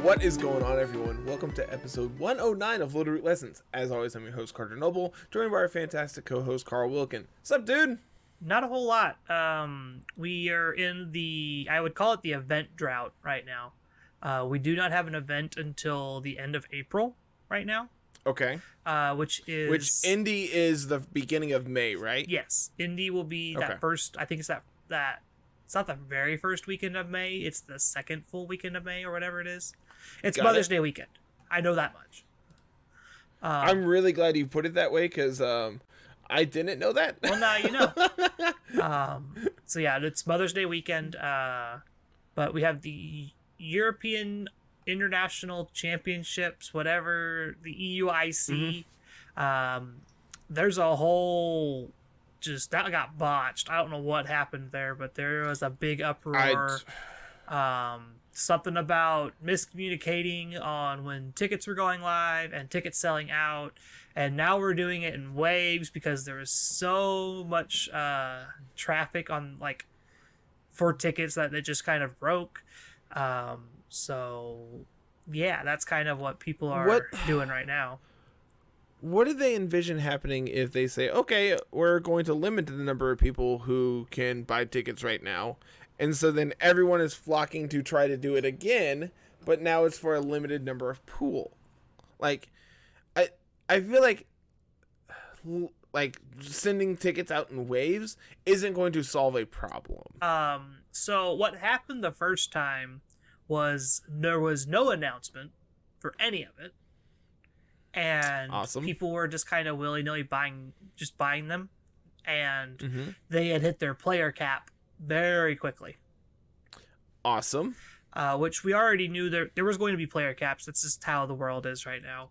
What is going on, everyone? Welcome to episode 109 of Littleroot Lessons. As always, I'm your host, Carter Noble, joined by our fantastic co-host, Carl Wilkin. What's up, dude? Not a whole lot. We are in I would call it the Event Drought right now. We do not have an event until the end of April right now. Okay. Which Indy is the beginning of May, right? Yes. Indy will be that first, I think it's that it's not the very first weekend of May, it's the second full weekend of May or whatever it is. It's Mother's Day weekend. I know that much. I'm really glad you put it that way because I didn't know that. Well, now you know. So yeah, it's Mother's Day weekend. But we have the European International Championships, whatever, the EUIC. There's a whole that got botched. I don't know what happened there, but there was a big uproar. Something about miscommunicating on when tickets were going live and tickets selling out, and now we're doing it in waves because there was so much traffic on for tickets that it just kind of broke. So yeah, that's kind of what people are doing right now. What do they envision happening if they say, okay, we're going to limit the number of people who can buy tickets right now? And so then everyone is flocking to try to do it again, but now it's for a limited number of pool. I feel like sending tickets out in waves isn't going to solve a problem. So what happened the first time was there was no announcement for any of it. And people were just kind of willy-nilly buying them. And they had hit their player cap very quickly. Awesome. Which we already knew there was going to be player caps. That's just how the world is right now.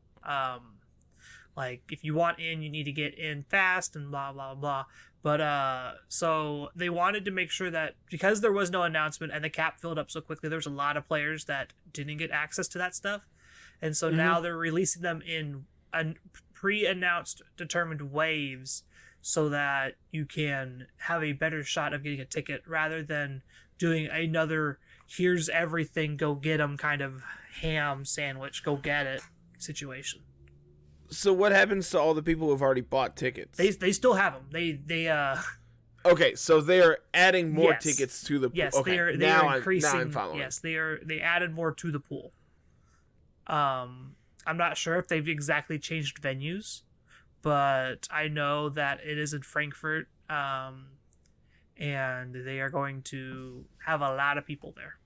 If you want in, you need to get in fast and blah, blah, blah. But so they wanted to make sure that because there was no announcement and the cap filled up so quickly, there was a lot of players that didn't get access to that stuff. And so now they're releasing them in pre-announced determined waves so that you can have a better shot of getting a ticket rather than doing another here's everything, go get them kind of ham sandwich, go get it situation. So what happens to all the people who have already bought tickets? They still have them. They Okay, so they are adding more tickets to the pool. Yes, okay, they are increasing. Now I'm following. Yes, they added more to the pool. I'm not sure if they've exactly changed venues, but I know that it is in Frankfurt, and they are going to have a lot of people there.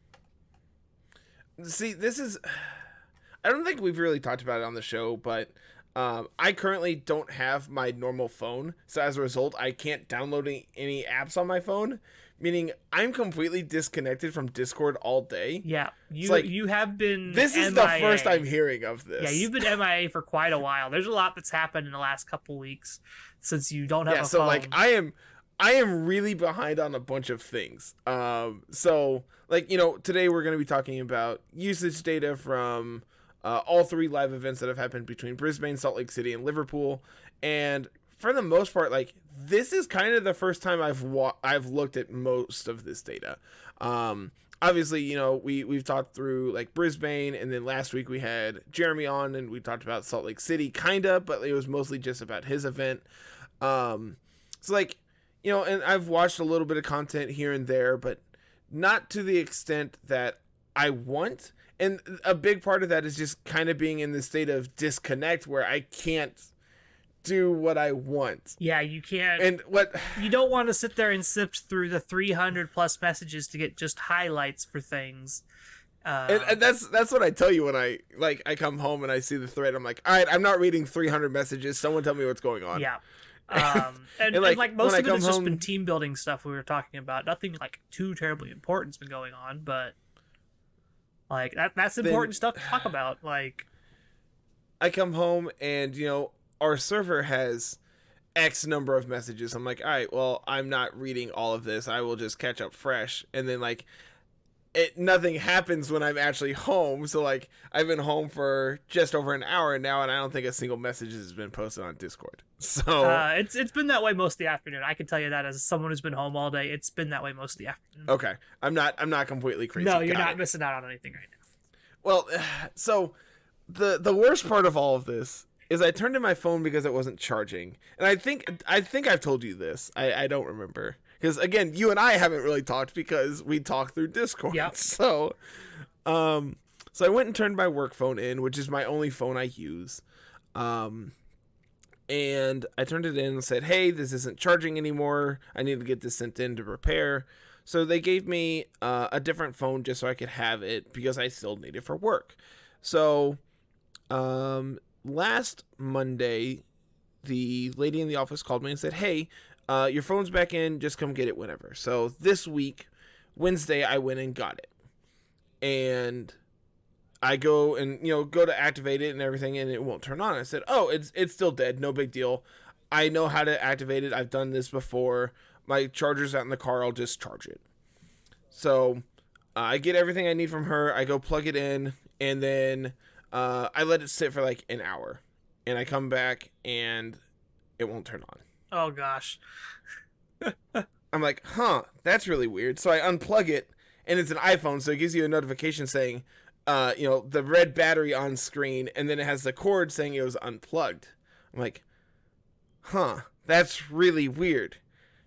See, I don't think we've really talked about it on the show, but I currently don't have my normal phone, so as a result, I can't download any apps on my phone, meaning I'm completely disconnected from Discord all day. Yeah, you have been. This is MIA. the first I'm hearing of this. Yeah, you've been MIA for quite a while. There's a lot that's happened in the last couple weeks since you don't have a phone. Yeah, so I am really behind on a bunch of things. So today we're going to be talking about usage data from all three live events that have happened between Brisbane, Salt Lake City, and Liverpool. And for the most part, this is kind of the first time I've looked at most of this data. Obviously, we've talked through Brisbane, and then last week we had Jeremy on, and we talked about Salt Lake City, kinda, but it was mostly just about his event. And I've watched a little bit of content here and there, but not to the extent that I want. And a big part of that is just kind of being in this state of disconnect where I can't do what I want. Yeah, you can't. And you don't want to sit there and sift through the 300 plus messages to get just highlights for things. And that's what I tell you when I come home and I see the thread. I'm like, all right, I'm not reading 300 messages. Someone tell me what's going on. Yeah. And most of it has just been team building stuff we were talking about. Nothing too terribly important's been going on, but that's important stuff to talk about. I come home and our server has X number of messages. I'm like, all right, well, I'm not reading all of this. I will just catch up fresh. And then nothing happens when I'm actually home. So I've been home for just over an hour now, and I don't think a single message has been posted on Discord. So it's been that way most of the afternoon. I can tell you that as someone who's been home all day. It's been that way most of the afternoon. Okay, I'm not completely crazy. No, you're not missing out on anything right now. Well, so the worst part of all of this is I turned in my phone because it wasn't charging, and I think I've told you this. I don't remember because again, you and I haven't really talked because we talk through Discord. Yep. So I went and turned my work phone in, which is my only phone I use. And I turned it in and said, "Hey, this isn't charging anymore. I need to get this sent in to repair." So they gave me a different phone just so I could have it because I still need it for work. So last Monday, the lady in the office called me and said, "Hey, your phone's back in. Just come get it whenever." So this week, Wednesday, I went and got it. And I go and, go to activate it and everything, and it won't turn on. I said, "Oh, it's still dead. No big deal. I know how to activate it. I've done this before. My charger's out in the car. I'll just charge it." So I get everything I need from her. I go plug it in, and then I let it sit for like an hour. And I come back, and it won't turn on. Oh, gosh. I'm like, that's really weird. So I unplug it, and it's an iPhone, so it gives you a notification saying, the red battery on screen, and then it has the cord saying it was unplugged. I'm like, that's really weird.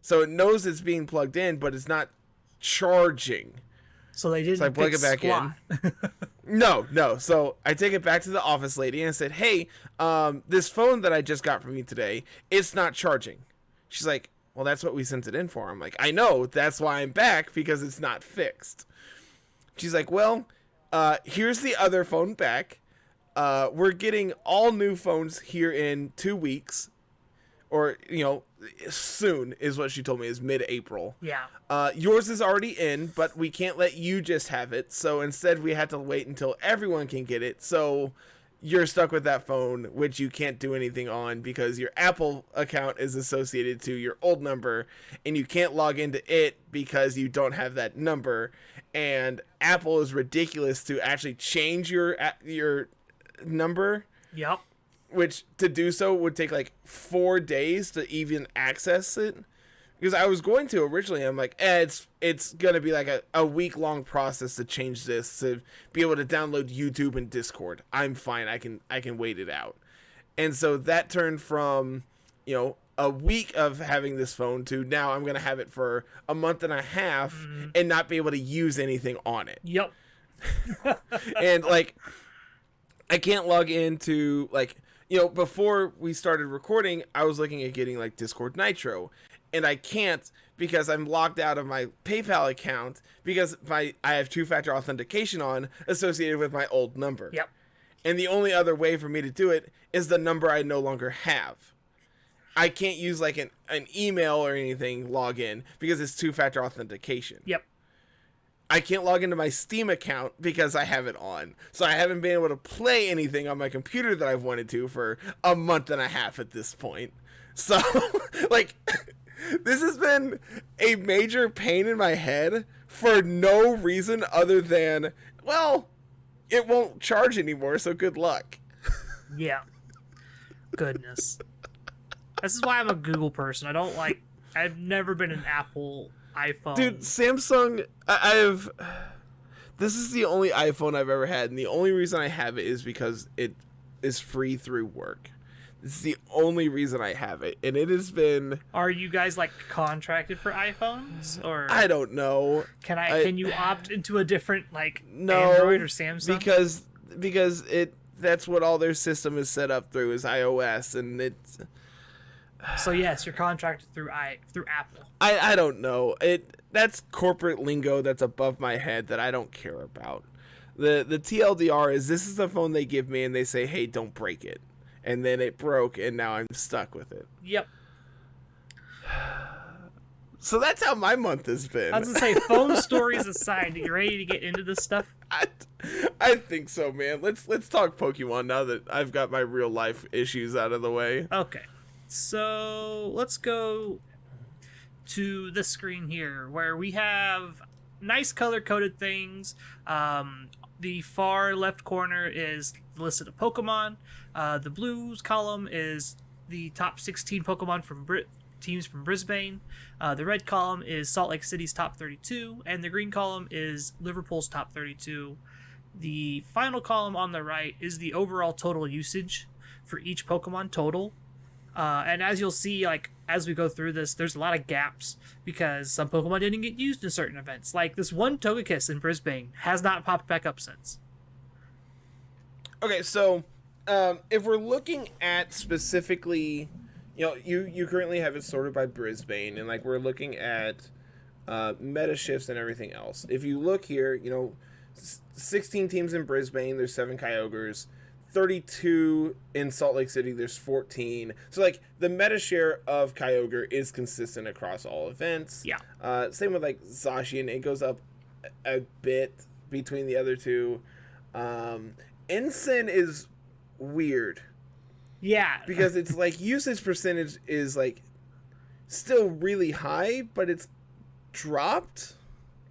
So it knows it's being plugged in, but it's not charging. So they didn't. So I plug it back in. No. So I take it back to the office lady and I said, "Hey, this phone that I just got from you today, it's not charging." She's like, "Well, that's what we sent it in for." I'm like, "I know. That's why I'm back, because it's not fixed." She's like, "Well, here's the other phone back. We're getting all new phones here in 2 weeks, or soon," is what she told me, is mid-April. Yeah. Yours is already in, but we can't let you just have it. So instead, we had to wait until everyone can get it. So you're stuck with that phone, which you can't do anything on because your Apple account is associated to your old number, and you can't log into it because you don't have that number. And Apple is ridiculous to actually change your number. Yep. Which to do so would take like 4 days to even access it. Because I was going to originally, I'm like, it's gonna be like a week-long process to change this, to be able to download YouTube and Discord. I'm fine, I can wait it out. And so that turned from, a week of having this phone to now I'm gonna have it for a month and a half and not be able to use anything on it. Yep. And like, I can't log into like, before we started recording, I was looking at getting like Discord Nitro, and I can't because I'm locked out of my PayPal account because I have two-factor authentication on associated with my old number. Yep. And the only other way for me to do it is the number I no longer have. I can't use like an email or anything log in because it's two-factor authentication. Yep. I can't log into my Steam account because I have it on. So I haven't been able to play anything on my computer that I've wanted to for a month and a half at this point. So, like, this has been a major pain in my head for no reason other than, well, it won't charge anymore, so good luck. Yeah. Goodness. This is why I'm a Google person. I've never been an Apple iPhone. Dude, Samsung, this is the only iPhone I've ever had, and the only reason I have it is because it is free through work. This is the only reason I have it, and it has been... Are you guys like contracted for iPhones, or I don't know. Can you opt into a different no, Android or Samsung? Because that's what all their system is set up through, is iOS, and it's... So yes, you're contracted through Apple. I don't know. That's corporate lingo that's above my head that I don't care about. The TLDR is, this is the phone they give me and they say, "Hey, don't break it." And then it broke and now I'm stuck with it. Yep. So that's how my month has been. I was gonna say, phone stories aside, you ready to get into this stuff? I think so, man. Let's talk Pokemon now that I've got my real life issues out of the way. Okay. So let's go to the screen here where we have nice color-coded things. The far left corner is the list of the Pokemon. The blues column is the top 16 Pokemon from teams from Brisbane. The red column is Salt Lake City's top 32, and the green column is Liverpool's top 32. The final column on the right is the overall total usage for each Pokemon total. And as you'll see, like, as we go through this, there's a lot of gaps because some Pokemon didn't get used in certain events. Like, this one Togekiss in Brisbane has not popped back up since. Okay, so if we're looking at specifically, you currently have it sorted by Brisbane, and like we're looking at meta shifts and everything else. If you look here, 16 teams in Brisbane, there's 7 Kyogres. 32 in Salt Lake City, there's 14. So like the meta share of Kyogre is consistent across all events. Yeah. Same with like Zacian, it goes up a bit between the other two. Ensign is weird. Yeah. Because it's like usage percentage is like still really high, but it's dropped.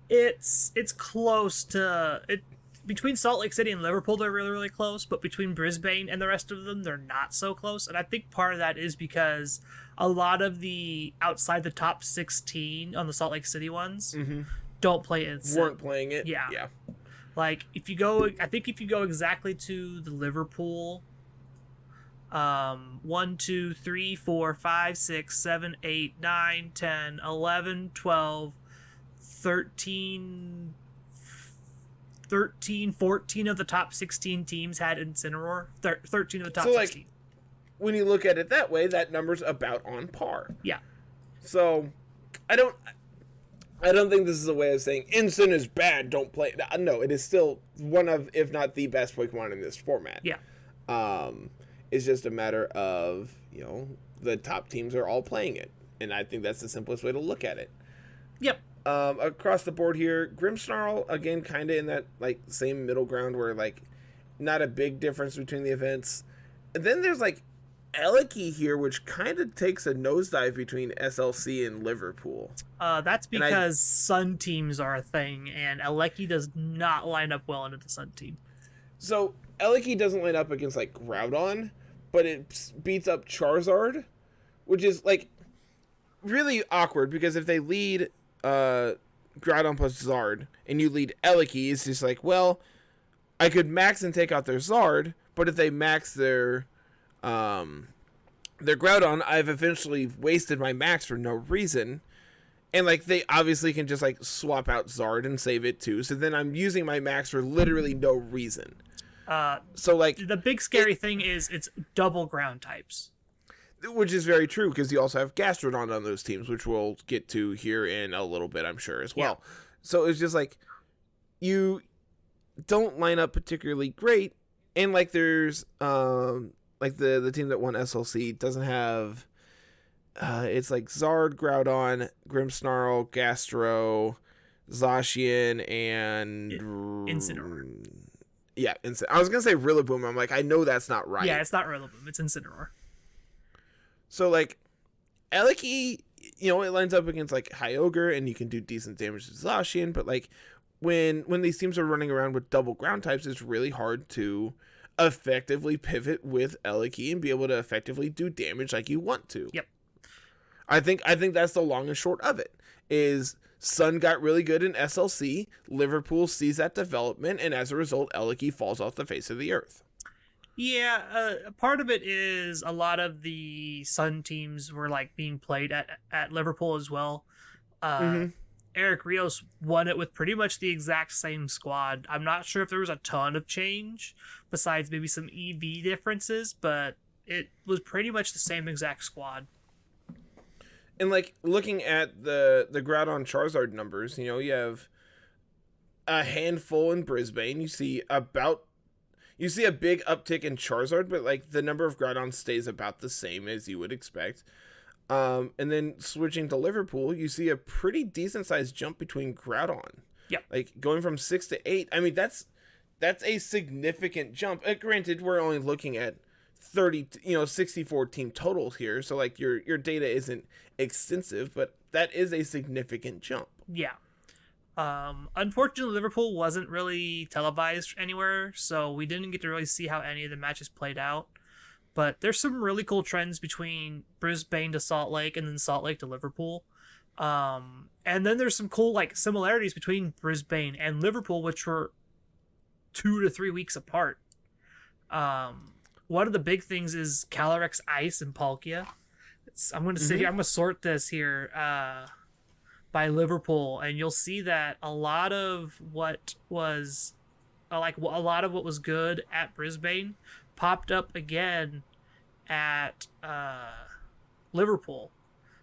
It's close to it. Between Salt Lake City and Liverpool, they're really, really close, but between Brisbane and the rest of them, they're not so close. And I think part of that is because a lot of the outside the top 16 on the SaltAke City ones don't play Ensign. Weren't playing it. Yeah. Yeah. Like, if you go exactly to the Liverpool, 1, 2, 3, 4, 5, 6, 7, 8, 9, 10, 11, 12, 13, 14 of the top 16 teams had Incineroar. 13 of the top 16. Like, when you look at it that way, that number's about on par. Yeah. So, I don't think this is a way of saying Ensign is bad, don't play it. No, it is still one of, if not the best Pokemon in this format. Yeah. It's just a matter of, the top teams are all playing it. And I think that's the simplest way to look at it. Yep. Across the board here, Grimmsnarl, again, kind of in that, like, same middle ground where, like, not a big difference between the events. And then there's, like, Eliki here, which kind of takes a nosedive between SLC and Liverpool. That's because Sun teams are a thing, and Eliki does not line up well into the Sun team. So, Eliki doesn't line up against, like, Groudon, but it beats up Charizard, which is, like, really awkward, because if they lead Groudon plus Zard, and you lead Eliki, it's just like, well, I could max and take out their Zard, but if they max their Groudon, I've eventually wasted my max for no reason. And like they obviously can just like swap out Zard and save it too. So then I'm using my max for literally no reason. So like the big scary thing is it's double ground types. Which is very true, because you also have Gastrodon on those teams, which we'll get to here in a little bit, I'm sure, as well. Yeah. So it's just like, you don't line up particularly great, and like there's, like the team that won SLC doesn't have, it's like Zard, Groudon, Grimmsnarl, Gastro, Zacian, and... Incineroar. Yeah, I was going to say Rillaboom, I'm like, I know that's not right. Yeah, it's not Rillaboom, it's Incineroar. So, like, Eliki, it lines up against, like, Kyogre, and you can do decent damage to Zacian, but, like, when these teams are running around with double ground types, it's really hard to effectively pivot with Eliki and be able to effectively do damage like you want to. Yep. I think that's the long and short of it, is Sun got really good in SLC, Liverpool sees that development, and as a result, Eliki falls off the face of the earth. Yeah, part of it is a lot of the Sun teams were like being played at Liverpool as well. Eric Rios won it with pretty much the exact same squad. I'm not sure if there was a ton of change besides maybe some EV differences, but it was pretty much the same exact squad. And like looking at the Groudon Charizard numbers, you have a handful in Brisbane. You see a big uptick in Charizard, but like the number of Groudon stays about the same as you would expect. And then switching to Liverpool, you see a pretty decent sized jump between Groudon. Yeah. Like going from 6 to 8. I mean, that's a significant jump. Granted, we're only looking at 64 team totals here. So like your data isn't extensive, but that is a significant jump. Yeah. Unfortunately, Liverpool wasn't really televised anywhere, so we didn't get to really see how any of the matches played out. But there's some really cool trends between Brisbane to Salt Lake and then Salt Lake to Liverpool. And then there's some cool like similarities between Brisbane and Liverpool, which were 2 to 3 weeks apart. One of the big things is Calyrex Ice and Palkia. I'm going to sit here. I'm going to sort this here by Liverpool, and you'll see that a lot of what was good at Brisbane popped up again at Liverpool.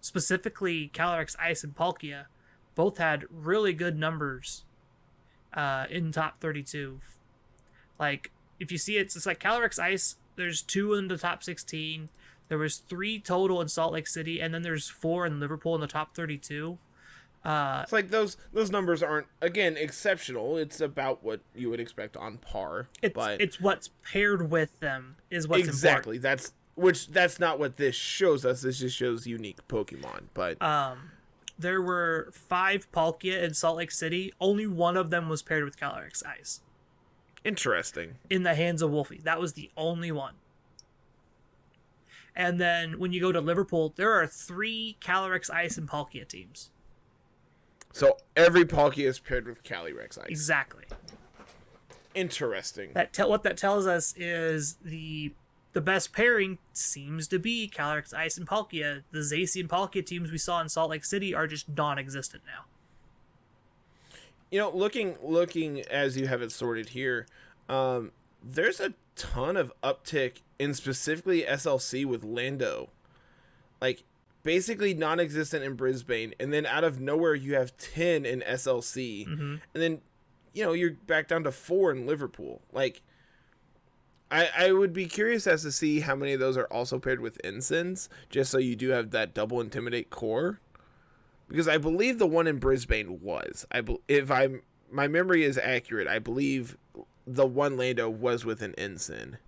Specifically, Calyrex Ice and Palkia both had really good numbers in top 32. Like, if you see it, it's like Calyrex Ice, there's 2 in the top 16. There was 3 total in Salt Lake City, and then there's 4 in Liverpool in the top 32. It's like those numbers aren't, again, exceptional. It's about what you would expect on par. It's what's paired with them is what's exactly important. That's not what this shows us. This just shows unique Pokemon. But there were 5 Palkia in Salt Lake City. Only one of them was paired with Calyrex Ice. Interesting. In the hands of Wolfie. That was the only one. And then when you go to Liverpool, there are 3 Calyrex Ice and Palkia teams. So every Palkia is paired with Calyrex Ice. Exactly. Interesting. What that tells us is the best pairing seems to be Calyrex Ice and Palkia. The Zacian and Palkia teams we saw in Salt Lake City are just non-existent now. You know, looking as you have it sorted here, there's a ton of uptick in specifically SLC with Lando. Like, basically non-existent in Brisbane, and then out of nowhere you have 10 in SLC, and then, you know, you're back down to 4 in Liverpool. Like, I would be curious as to see how many of those are also paired with Ensigns, just so you do have that double Intimidate core. Because I believe the one in Brisbane was. My memory is accurate, I believe the one Lando was with an Ensign.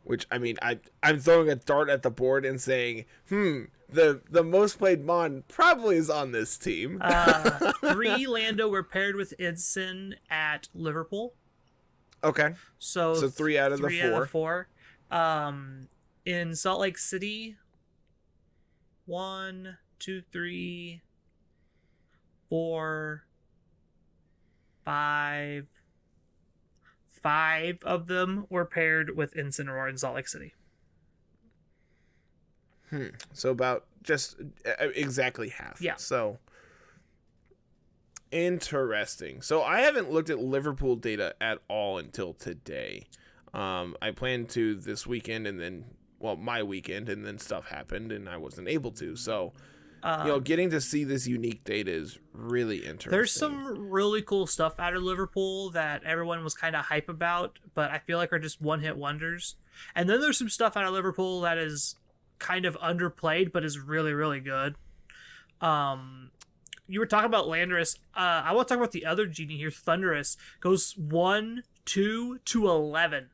Which, I mean, I'm throwing a dart at the board and saying, the most played Mon probably is on this team. 3 Lando were paired with Ensign at Liverpool. Okay. So 3 out of the 4. 3 out of the 4. In Salt Lake City, 1, 2, 3, 4, 5. 5 of them were paired with Incineroar in Salt Lake City. So about just exactly half. Yeah. So interesting. So I haven't looked at Liverpool data at all until today. I planned to this weekend, and then, well, my weekend, and then stuff happened and I wasn't able to. So, you know, getting to see this unique data is really interesting. There's some really cool stuff out of Liverpool that everyone was kind of hype about, but I feel like are just one-hit wonders. And then there's some stuff out of Liverpool that is kind of underplayed, but is really, really good. You were talking about Landorus. I want to talk about the other genie here. Thundurus goes 1, 2 to 11.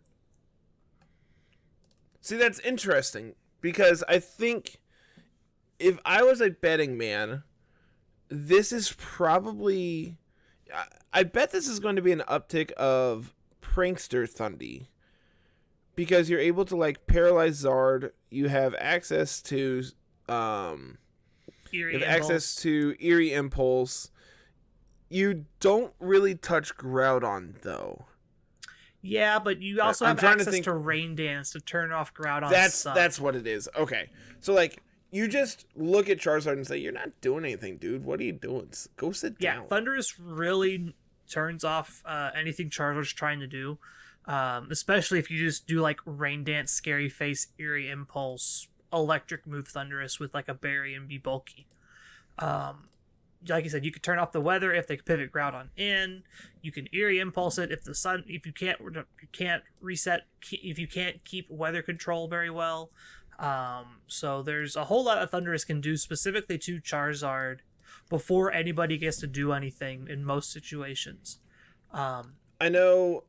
See, that's interesting, because I think if I was a betting man, this is probably... I bet this is going to be an uptick of Prankster Thundy. Because you're able to, like, paralyze Zard. You have access to... access to Eerie Impulse. You don't really touch Groudon, though. Yeah, but you also have access to Rain Dance to turn off Groudon's Sun. That's what it is. Okay. So, like, you just look at Charizard and say, you're not doing anything, dude. What are you doing? Go sit down. Yeah, Thundurus really turns off anything Charizard's trying to do. Especially if you just do, like, Rain Dance, Scary Face, Eerie Impulse, Electric move Thundurus with, like, a Berry and be bulky. Like you said, you could turn off the weather if they pivot Groudon in. You can Eerie Impulse it if you can't reset, if you can't keep weather control very well. So there's a whole lot of Thundurus can do specifically to Charizard before anybody gets to do anything in most situations. I know,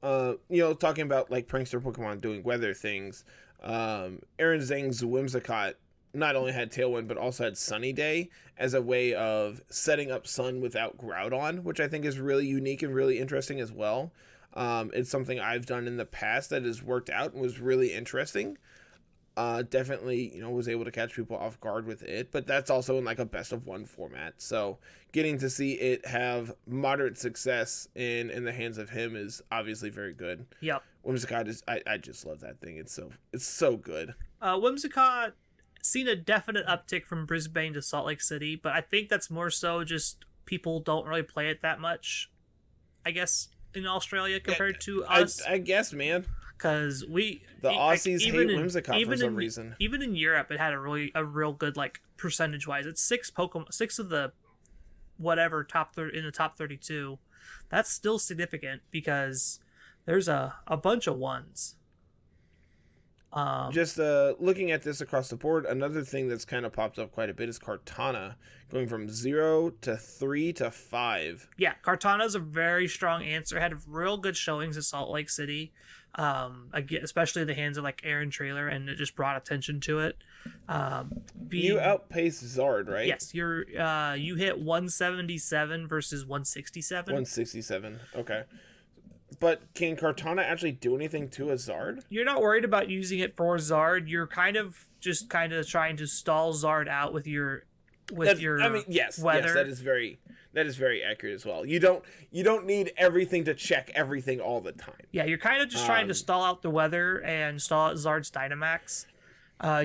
talking about, like, prankster Pokemon doing weather things, Aaron Zhang's Whimsicott not only had Tailwind, but also had Sunny Day as a way of setting up Sun without Groudon, which I think is really unique and really interesting as well. It's something I've done in the past that has worked out and was really interesting. Definitely, was able to catch people off guard with it, but that's also in like a best of one format. So getting to see it have moderate success in the hands of him is obviously very good. Yep. Whimsicott I just love that thing. It's so good. Whimsicott seen a definite uptick from Brisbane to Salt Lake City, but I think that's more so just people don't really play it that much, I guess, in Australia compared to us. I guess, man. Because the Aussies hate Whimsicott for some reason. Even in Europe, it had a real good like percentage wise. It's 6 of the whatever in the top 32. That's still significant because there's a bunch of ones. Just looking at this across the board, another thing that's kind of popped up quite a bit is Kartana going from 0 to 3 to 5. Yeah, Kartana's a very strong answer. Had real good showings at Salt Lake City. Again, especially in the hands of like Aaron Trailer, and it just brought attention to it. You outpaced Zard, right? Yes, you hit 177 versus 167. 167. Okay. But can Kartana actually do anything to a Zard? You're not worried about using it for Zard. You're kind of trying to stall Zard out with your yes, weather. Yes, that is very accurate as well. You don't need everything to check everything all the time. Yeah, you're kind of just trying to stall out the weather and stall out Zard's Dynamax,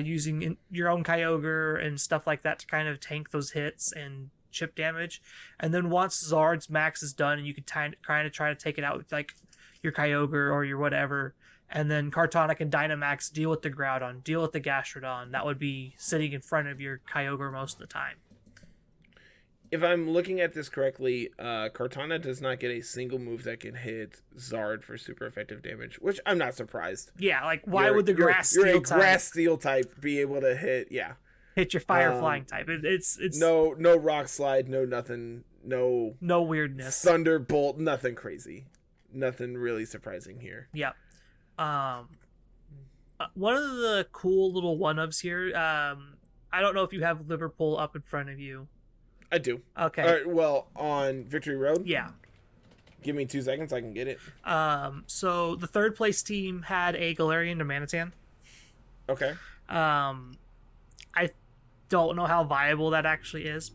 using your own Kyogre and stuff like that to kind of tank those hits and chip damage. And then once Zard's max is done, and you can kind of try to take it out with like your Kyogre or your whatever, and then Kartana can Dynamax, deal with the Groudon, deal with the Gastrodon. That would be sitting in front of your Kyogre most of the time. If I'm looking at this correctly, Kartana does not get a single move that can hit Zard for super effective damage, which I'm not surprised. Yeah, like why would the grass you're a grass steel type be able to hit your fire flying type? It's no rock slide, no nothing, no weirdness, thunderbolt, nothing crazy, nothing really surprising here. Yeah. One of the cool little one-ups here, I don't know if you have Liverpool up in front of you. I do. Okay. All right, well, on Victory Road? Yeah. Give me 2 seconds, I can get it. So the third place team had a Galarian to Manitan. Okay. I don't know how viable that actually is.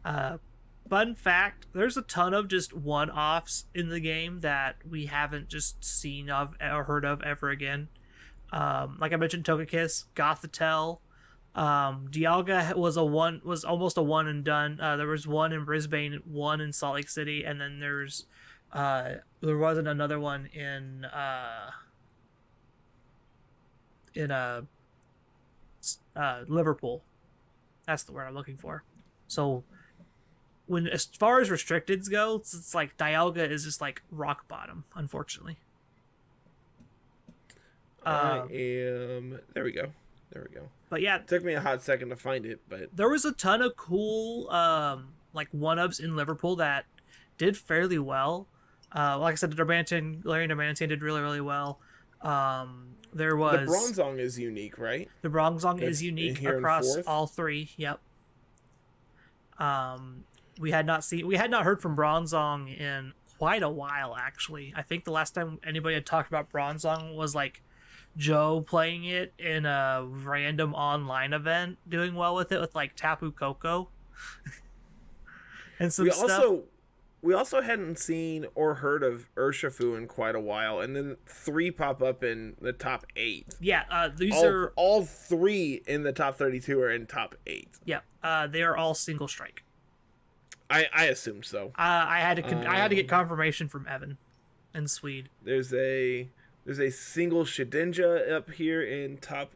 Fun fact, there's a ton of just one-offs in the game that we haven't just seen of or heard of ever again. Like I mentioned, Togekiss, Gothitelle, Dialga was almost a one and done. There was one in Brisbane, one in Salt Lake City, and then there wasn't another one in Liverpool. That's the word I'm looking for. So as far as restricteds go, it's like Dialga is just like rock bottom, unfortunately. There we go. But yeah, it took me a hot second to find it, but there was a ton of cool like one-ups in Liverpool that did fairly well. Like I said, the Galarian Darmanitan did really, really well. There was the Bronzong is unique, right? The Bronzong is unique across all three. Yep. We had not heard from Bronzong in quite a while, actually. I think the last time anybody had talked about Bronzong was like Joe playing it in a random online event, doing well with it with like Tapu Koko and some stuff. We also hadn't seen or heard of Urshifu in quite a while, and then 3 pop up in the top 8. Yeah, all 3 in the top 32 are in top 8. Yeah, they are all single strike. I assumed so. I had to get confirmation from Evan in Swede. There's a single Sheninja up here in top,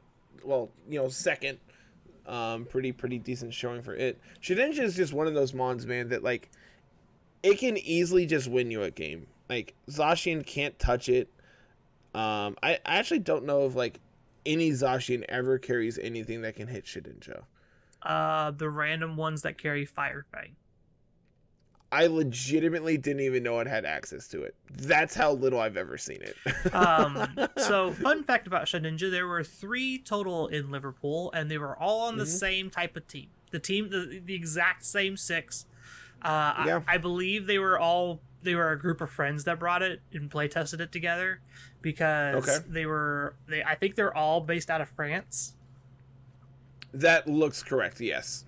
second. Pretty decent showing for it. Sheninja is just one of those mons, man, that like it can easily just win you a game. Like Zacian can't touch it. I actually don't know if like any Zacian ever carries anything that can hit Sheninja. The random ones that carry Fire Fang. I legitimately didn't even know it had access to it. That's how little I've ever seen it. So, fun fact about Sheninja, there were 3 total in Liverpool, and they were all on the same type of team. The exact same 6. I believe they were all they were a group of friends that brought it and play tested it together, because I think they're all based out of France. That looks correct. Yes.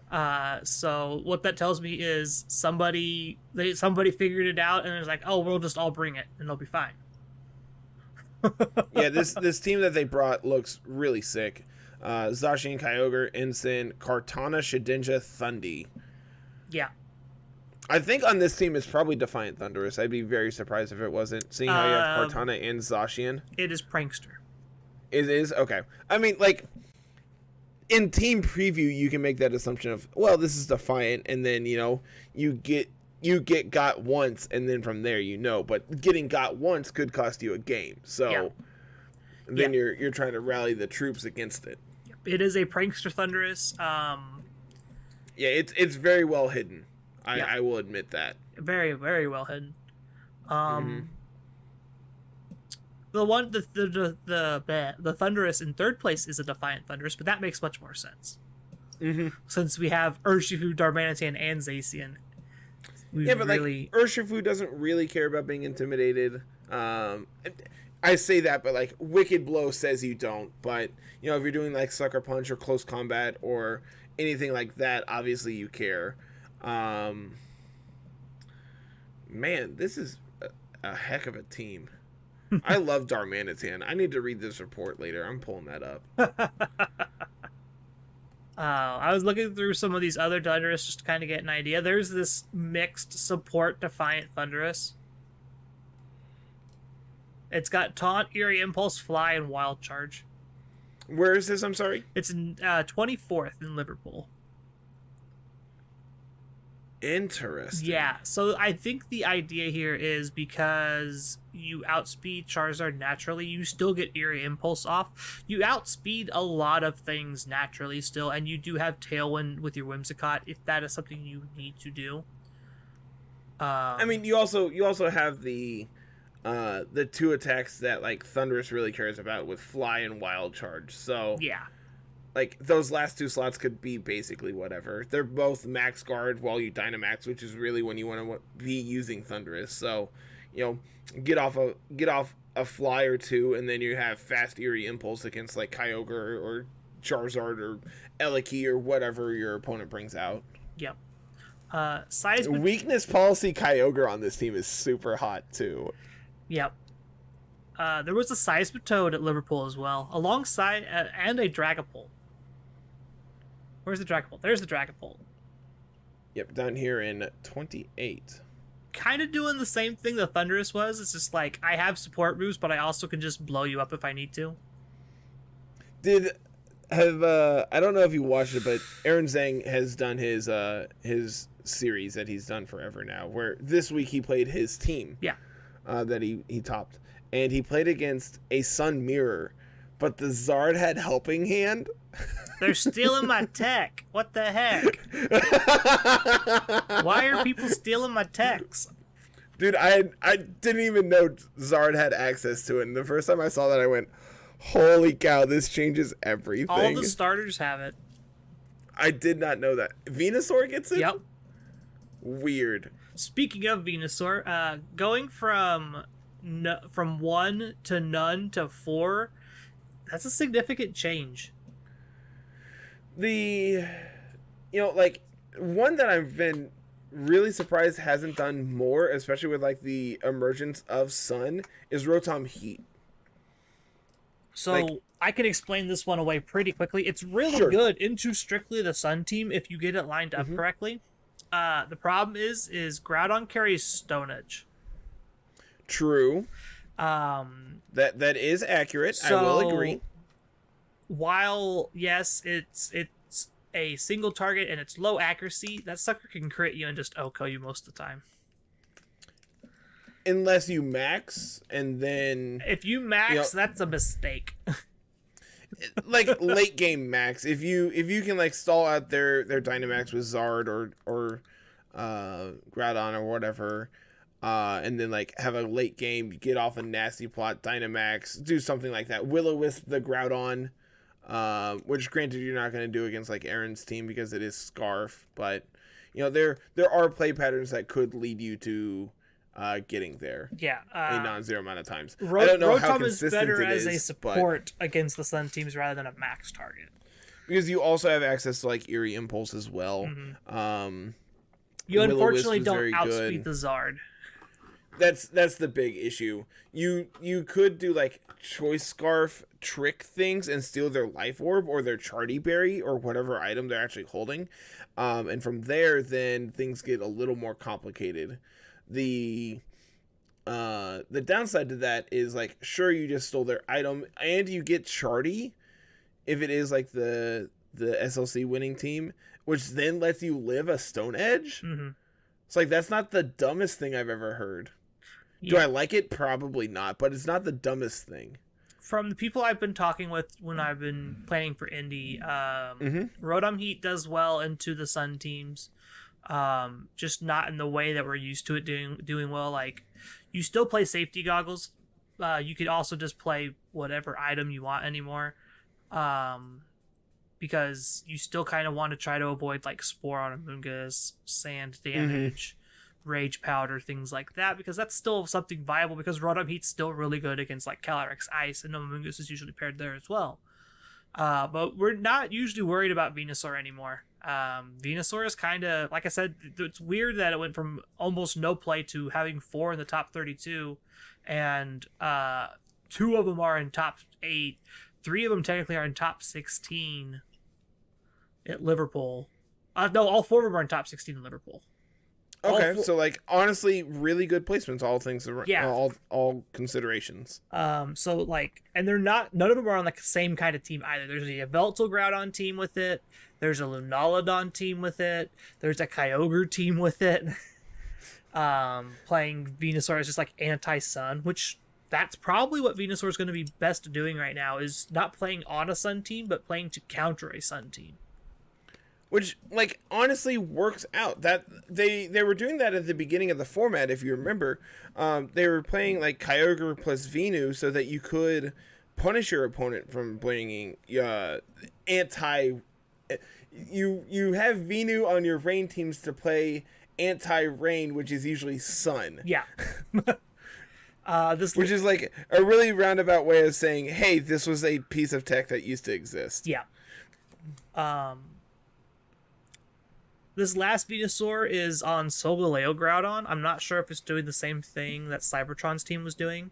So what that tells me is somebody figured it out and it's like, oh, we'll just all bring it and it'll be fine. Yeah, this team that they brought looks really sick. Zacian, Kyogre, Ensign, Kartana, Sheninja, Thundy. Yeah. I think on this team it's probably Defiant Thundurus. I'd be very surprised if it wasn't, seeing how you have Kartana and Zacian. It is Prankster. It is? Okay. I mean, like, in team preview, you can make that assumption of, well, this is Defiant, and then, you get got once, and then from there, but getting got once could cost you a game. So then you're trying to rally the troops against it. It is a Prankster Thundurus. Yeah, it's very well hidden. I will admit that. Very, very well hidden. The one, the Thundurus in third place is a Defiant Thundurus, but that makes much more sense. Since we have Urshifu, Darmanitan, and Zacian. But like Urshifu doesn't really care about being intimidated. I say that, but like Wicked Blow says you don't. But if you're doing like Sucker Punch or Close Combat or anything like that, obviously you care. Man, this is a heck of a team. I love Darmanitan. I need to read this report later. I'm pulling that up. I was looking through some of these other Thundurus just to kind of get an idea. There's this mixed support Defiant Thundurus. It's got Taunt, Eerie Impulse, Fly, and Wild Charge. Where is this? I'm sorry? It's in 24th in Liverpool. Interesting. Yeah, so I think the idea here is because you outspeed Charizard naturally, you still get Eerie Impulse off. You outspeed a lot of things naturally still, and you do have Tailwind with your Whimsicott if that is something you need to do. I mean, you also have the two attacks that like Thundurus really cares about with Fly and Wild Charge. So yeah. Like, those last two slots could be basically whatever. They're both max guard while you Dynamax, which is really when you want to be using Thundurus. So, get off a Fly or two, and then you have fast Eerie Impulse against, like, Kyogre or Charizard or Eliki or whatever your opponent brings out. Yep. Weakness Policy Kyogre on this team is super hot, too. Yep. There was a Seismitoad at Liverpool as well, alongside, and a Dragapult. Where's the Dragapult? There's the Dragapult. Yep, down here in 28. Kind of doing the same thing the Thundurus was. It's just like, I have support moves, but I also can just blow you up if I need to. I don't know if you watched it, but Aaron Zhang has done his series that he's done forever now, where this week he played his team. Yeah. That he topped. And he played against a Sun Mirror, but the Zard had Helping Hand. They're stealing my tech. What the heck? Why are people stealing my techs? Dude, I didn't even know Zard had access to it. And the first time I saw that, I went, holy cow, this changes everything. All the starters have it. I did not know that. Venusaur gets it? Yep. Weird. Speaking of Venusaur, going from 1 to none to 4, that's a significant change. One that I've been really surprised hasn't done more, especially with like the emergence of Sun, is Rotom Heat. So I can explain this one away pretty quickly. It's really good into strictly the Sun team if you get it lined up correctly. The problem is Groudon carries Stone Edge. True. That is accurate. So, I will agree. While yes, it's a single target and it's low accuracy, that sucker can crit you and just OHKO you most of the time. Unless you max, and then if you max, that's a mistake. Like late game max, if you can like stall out their Dynamax with Zard or Groudon or whatever, and then like have a late game, get off a nasty plot, Dynamax, do something like that. Will-O-Wisp the Groudon, which granted you're not going to do against like Aaron's team because it is Scarf, but there are play patterns that could lead you to getting there. Yeah. A non-zero amount of times. I don't know how Rotom is consistent better it as is, a support against the Sun teams rather than a max target. because you also have access to like Eerie Impulse as well. You Will-O-Wisp unfortunately was don't very outspeed good. the Zard. That's the big issue. You could do like Choice Scarf trick things and steal their Life Orb or their Charty Berry or whatever item they're actually holding, and from there then things get a little more complicated. The downside to that is like, sure, you just stole their item and you get Charty if it is like the SLC winning team, which then lets you live a Stone Edge. It's like, that's not the dumbest thing I've ever heard. Do I like it? Probably not, but it's not the dumbest thing. From the people I've been talking with when I've been planning for Indy, Rotom Heat does well into the Sun teams, just not in the way that we're used to it doing well. Like, you still play safety goggles. You could also just play whatever item you want anymore, because you still kind of want to try to avoid like Spore on Amoonguss, Sand damage, Rage Powder, things like that, because that's still something viable, because Rotom Heat's still really good against like Calyrex Ice, and Amoonguss is usually paired there as well. But we're not usually worried about Venusaur anymore. Venusaur is kind of, like I said, it's weird that it went from almost no play to having 4 in the top 32, and 2 of them are in top 8. 3 of them technically are in top 16 at Liverpool. No, all 4 of them are in top 16 in Liverpool. Okay, so like, honestly, really good placements, all things, all considerations. So like, and they're not, none of them are on like the same kind of team either. There's a Yveltal Groudon team with it. There's a Lunaludon team with it. There's a Kyogre team with it. Playing Venusaur is just like anti-Sun, which that's probably what Venusaur is going to be best at doing right now, is not playing on a Sun team, but playing to counter a Sun team. Which, like, honestly works out. That they were doing that at the beginning of the format, if you remember. They were playing like Kyogre plus Venu so that you could punish your opponent from bringing anti. You have Venu on your rain teams to play anti-rain, which is usually Sun. Yeah. Which is like a really roundabout way of saying, hey, this was a piece of tech that used to exist. Yeah. This last Venusaur is on Solgaleo Groudon. I'm not sure if it's doing the same thing that Cybertron's team was doing,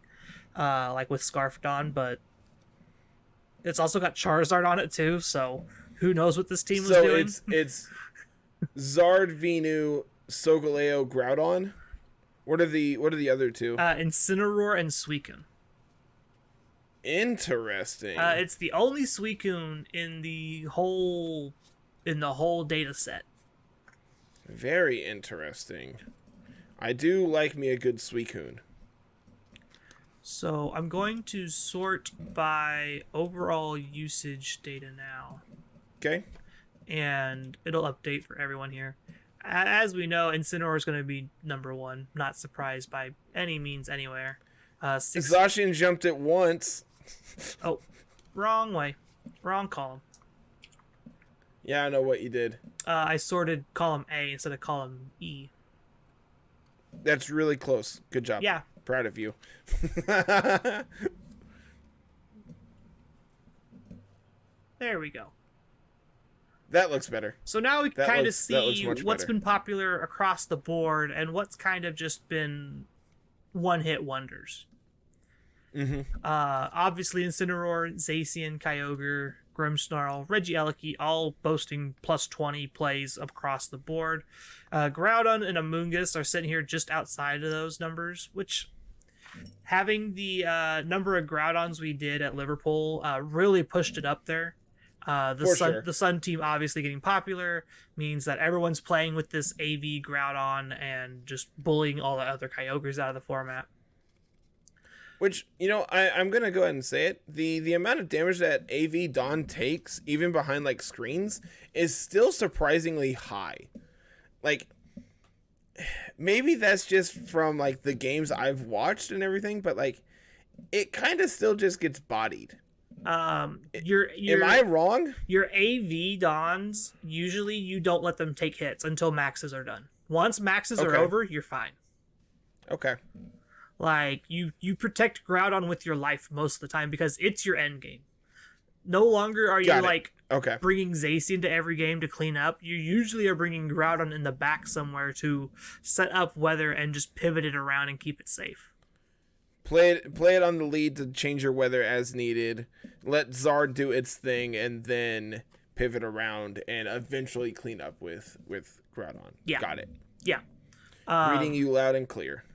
like with Scarfdon, but it's also got Charizard on it too, so who knows what this team was doing. So it's Zard, Venu, Solgaleo, Groudon. What are the other two? Incineroar and Suicune. Interesting. It's the only Suicune in the whole data set. Very interesting. I do like me a good Suicune. So I'm going to sort by overall usage data now. Okay. And it'll update for everyone here. As we know, Incineroar is going to be number 1. Not surprised by any means anywhere. Zacian jumped it once. Oh, wrong way. Wrong column. Yeah, I know what you did. I sorted column A instead of column E. That's really close. Good job. Yeah. Proud of you. There we go. That looks better. So now we kind of see what's better. been popular across the board and what's kind of just been one-hit wonders. Obviously, Incineroar, Zacian, Kyogre, Grimmsnarl, Regieleki, all boasting plus 20 plays across the board. Groudon and Amoonguss are sitting here just outside of those numbers, which, having the number of Groudons we did at Liverpool really pushed it up there. The Sun team obviously getting popular means that everyone's playing with this AV Groudon and just bullying all the other Kyogres out of the format. Which, I'm going to go ahead and say it. The amount of damage that AV Dawn takes, even behind, like, screens, is still surprisingly high. Like, maybe that's just from, like, the games I've watched and everything, but, like, it kind of still just gets bodied. Am I wrong? Your AV Dons, usually you don't let them take hits until maxes are done. Once maxes are over, you're fine. Okay. Like you protect Groudon with your life most of the time because it's your end game. No longer are you like okay. bringing Zacian into every game to clean up. You usually are bringing Groudon in the back somewhere to set up weather and just pivot it around and keep it safe. Play it on the lead to change your weather as needed. Let Zard do its thing, and then pivot around and eventually clean up with Groudon. Yeah. Got it. Yeah. Reading you loud and clear.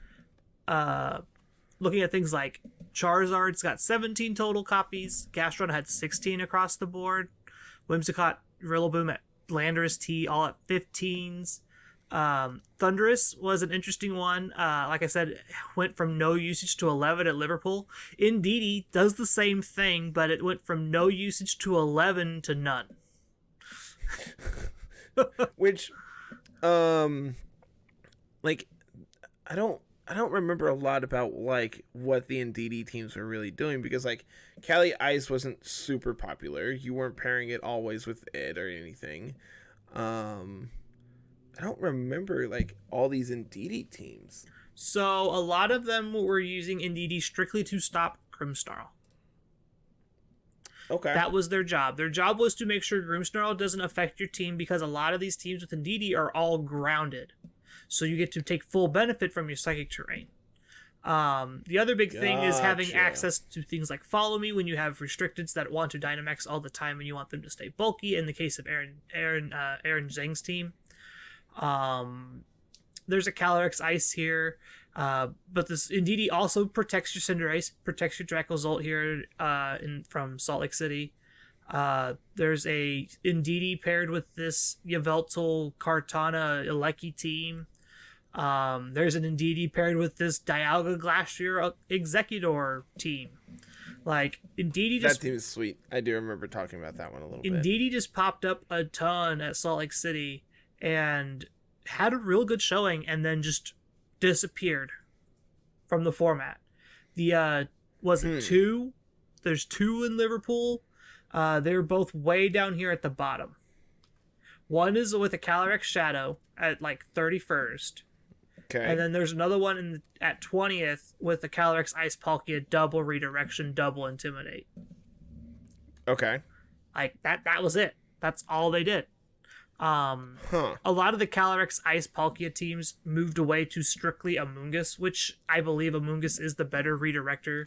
Looking at things like Charizard's got 17 total copies. Gastron had 16 across the board. Whimsicott, Rillaboom at Landorus T all at 15s. Thundurus was an interesting one. Like I said, went from no usage to 11 at Liverpool. Indeedee does the same thing, but it went from no usage to 11 to none. Which, like, I don't remember a lot about like what the Indeedee teams were really doing because like Cali Ice wasn't super popular. You weren't pairing it always with it or anything. I don't remember like all these Indeedee teams. So a lot of them were using Indeedee strictly to stop Grimmsnarl. Okay. That was their job. Their job was to make sure Grimmsnarl doesn't affect your team because a lot of these teams with Indeedee are all grounded. So you get to take full benefit from your psychic terrain. The other big thing is having access to things like Follow Me when you have restricteds that want to Dynamax all the time and you want them to stay bulky. In the case of Aaron Zhang's team. There's a Calyrex Ice here. But this Indeedee also protects your Cinderace, protects your Dracozolt here from Salt Lake City. There's a Indeedee paired with this Yveltal, Kartana, Eleki team. There's an Indeedee paired with this Dialga, Glacier, Executor team. Like, Indeedee just... That team is sweet. I do remember talking about that one a little bit. Indeedee just popped up a ton at Salt Lake City and had a real good showing and then just disappeared from the format. Was it two? There's two in Liverpool. They're both way down here at the bottom. One is with a Calyrex Shadow at like 31st. Okay. And then there's another one at 20th with the Calyrex Ice Palkia, double redirection, double intimidate. Okay. Like that was it. That's all they did. A lot of the Calyrex Ice Palkia teams moved away to strictly Amoonguss, which I believe Amoonguss is the better redirector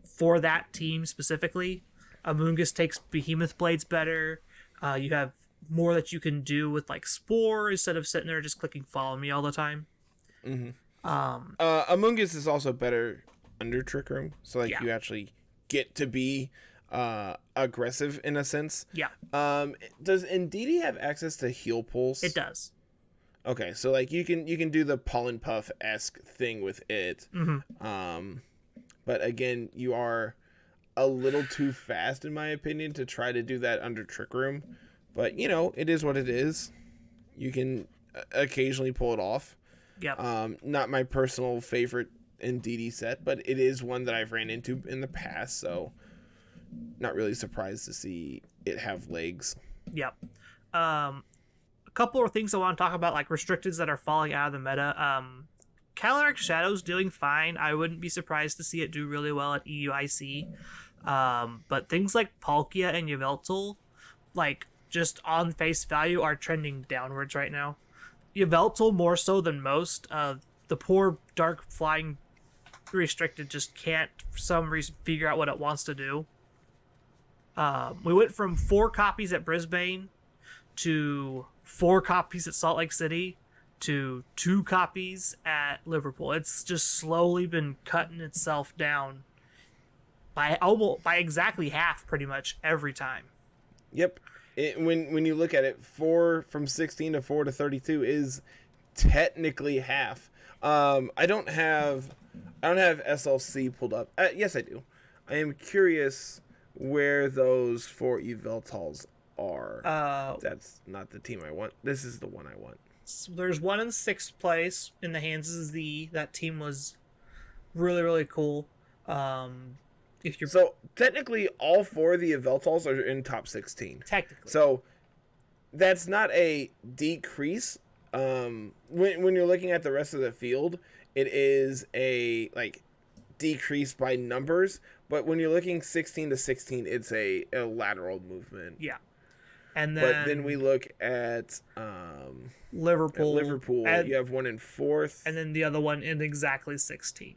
for that team specifically. Amoonguss takes Behemoth Blades better. You have more that you can do with like Spore instead of sitting there just clicking Follow Me all the time. Mm-hmm. Amoonguss is also better under Trick Room, so like you actually get to be aggressive in a sense. Yeah. Does Indeedee have access to heal pulse? It does. Okay, so like you can do the Pollen Puff-esque thing with it. Mm-hmm. But again, you are a little too fast in my opinion to try to do that under Trick Room. But you know, it is what it is. You can occasionally pull it off. Yeah. Not my personal favorite Indeedee set, but it is one that I've ran into in the past, so not really surprised to see it have legs. Yep. A couple of things I want to talk about, like restricteds that are falling out of the meta. Calyrex Shadow's doing fine. I wouldn't be surprised to see it do really well at EUIC. But things like Palkia and Yveltal, like just on face value, are trending downwards right now. Yveltal more so than most. The poor Dark Flying restricted just can't for some reason figure out what it wants to do. We went from 4 copies at Brisbane to 4 copies at Salt Lake City to 2 copies at Liverpool. It's just slowly been cutting itself down by exactly half pretty much every time. Yep. When you look at it, 4 from 16 to 4 to 32 is technically half. I don't have SLC pulled up. Yes, I do. I am curious where those 4 Yveltals are. That's not the team I want. This is the one I want. So there's one in 6th place in the hands of Z. That team was really, really cool. So technically all 4 of the Yveltals are in top 16. Technically. So that's not a decrease. When you're looking at the rest of the field, it is a like decrease by numbers, but when you're looking 16 to 16, it's a lateral movement. Yeah. And then, but then we look at Liverpool. You have one in 4th. And then the other one in exactly 16th.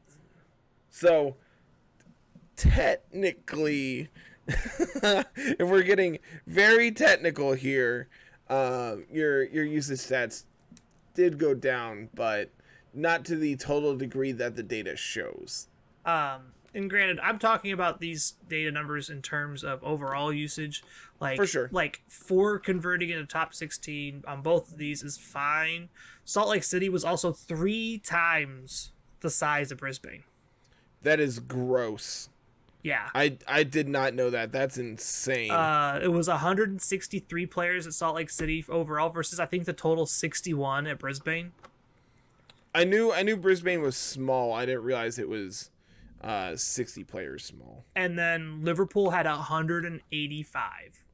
So, technically, if we're getting very technical here, your usage stats did go down, but not to the total degree that the data shows. And granted, I'm talking about these data numbers in terms of overall usage. Like, for sure. Like, 4 converting into top 16 on both of these is fine. Salt Lake City was also 3 times the size of Brisbane. That is gross. Yeah. I did not know that. That's insane. It was 163 players at Salt Lake City overall versus I think the total 61 at Brisbane. I knew Brisbane was small. I didn't realize it was 60 players small. And then Liverpool had 185.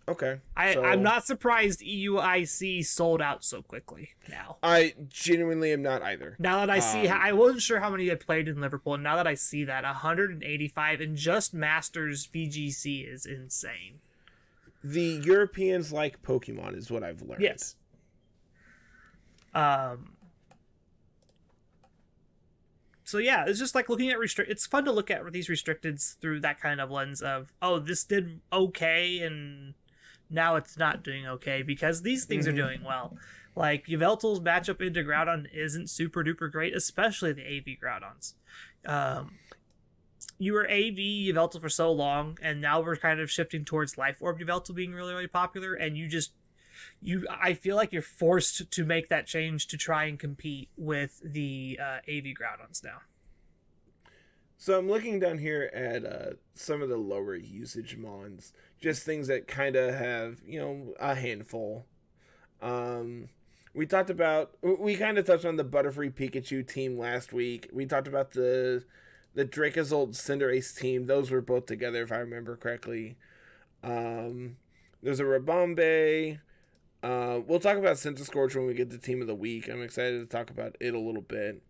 Okay. I'm not surprised EUIC sold out so quickly now. I genuinely am not either. Now that I see, I wasn't sure how many had played in Liverpool, and now that I see that 185 in just Masters VGC is insane. The Europeans like Pokemon is what I've learned. Yes. So yeah, it's just like looking at it's fun to look at these restricteds through that kind of lens of, oh, this did okay and now it's not doing okay because these things are doing well. Like Yveltal's matchup into Groudon isn't super duper great, especially the AV Groudons. You were AV Yveltal for so long, and now we're kind of shifting towards Life Orb Yveltal being really, really popular, and I feel like you're forced to make that change to try and compete with the AV Groudons now. So I'm looking down here at some of the lower usage mons, just things that kind of have, a handful. We kind of touched on the Butterfree Pikachu team last week. We talked about the Dracozolt Cinderace team. Those were both together, if I remember correctly. There's a Rabombe. We'll talk about Centiskorch when we get to Team of the Week. I'm excited to talk about it a little bit.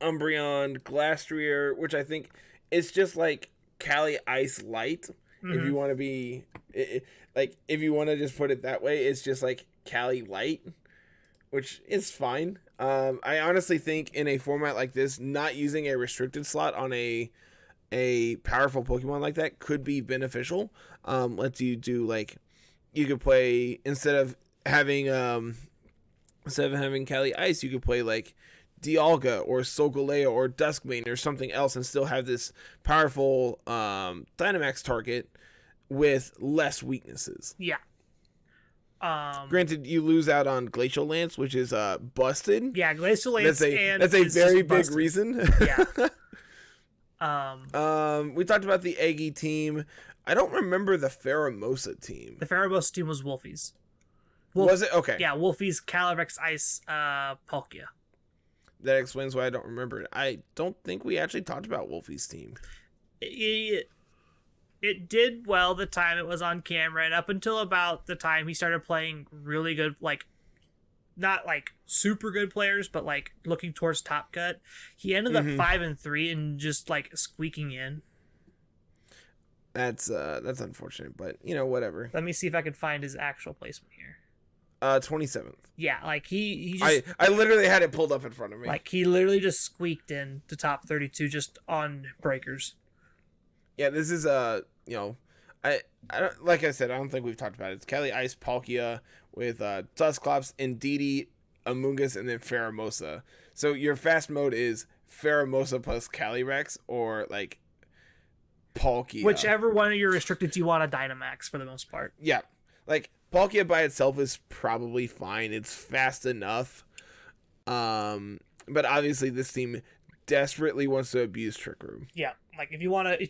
Umbreon, Glastrier, which I think is just like Cali Ice Light. If you want to be, if you want to just put it that way, it's just like Cali Light, which is fine. I honestly think in a format like this, not using a restricted slot on a powerful Pokemon like that could be beneficial. Lets you do you could play instead of having Cali Ice, you could play Dialga or Solgaleo or Duskmane or something else and still have this powerful Dynamax target with less weaknesses. Yeah. Granted, you lose out on Glacial Lance, which is busted. Yeah, Glacial Lance. That's a very big reason. Yeah. We talked about the Eggy team. I don't remember the Pheromosa team. The Pheromosa team was Wolfie's. Was it? Okay. Yeah, Wolfie's, Calyrex Ice, Palkia. That explains why I don't remember it. I don't think we actually talked about Wolfie's team. It did well the time it was on camera, and up until about the time he started playing really good, not super good players, but looking towards top cut, he ended up 5-3 and just squeaking in. That's unfortunate, but whatever. Let me see if I can find his actual placement here. 27th. Yeah, he just... I literally had it pulled up in front of me. He literally just squeaked in to top 32 just on breakers. Yeah, this is I don't, like I said, I don't think we've talked about it. It's Cali Ice Palkia with Dusclops, Indeedee, Amoonguss, and then Pheromosa. So your fast mode is Pheromosa plus Calyrex or Palkia. Whichever one of your restricted you want a Dynamax for the most part. Yeah. Palkia by itself is probably fine. It's fast enough. But obviously this team desperately wants to abuse Trick Room. Yeah. If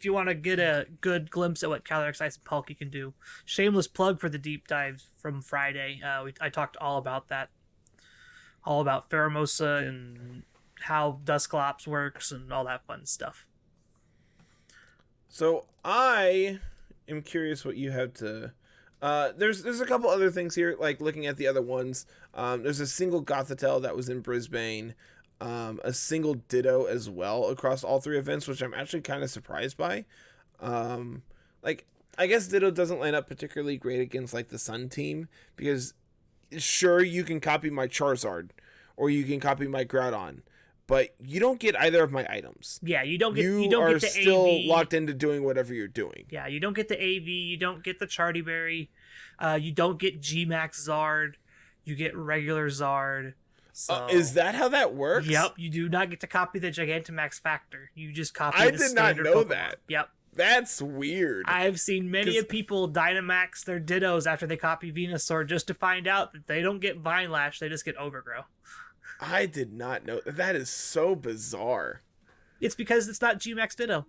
you wanna get a good glimpse at what Calyrex Ice and Palkia can do. Shameless plug for the deep dive from Friday. I talked all about that. All about Pheromosa and how Dusclops works and all that fun stuff. So I am curious what you have to There's a couple other things here, like looking at the other ones. There's a single Gothitelle that was in Brisbane, a single Ditto as well across all three events, which I'm actually kind of surprised by. Like, I guess Ditto doesn't line up particularly great against like the Sun team, because sure, you can copy my Charizard or you can copy my Groudon, but you don't get either of my items. Yeah, you don't get the still AV. locked into doing whatever you're doing. Yeah, you don't get the AV, you don't get the Chartyberry, you don't get Gmax Zard, you get regular Zard. So, is that how that works? Yep, you do not get to copy the Gigantamax Factor. You just copy I the did standard not know Pokemon. that. Yep. That's weird. I've seen many of people Dynamax their Dittos after they copy Venusaur just to find out that they don't get Vine Lash, they just get Overgrow. I did not know. That is so bizarre. It's because it's not Gmax Ditto.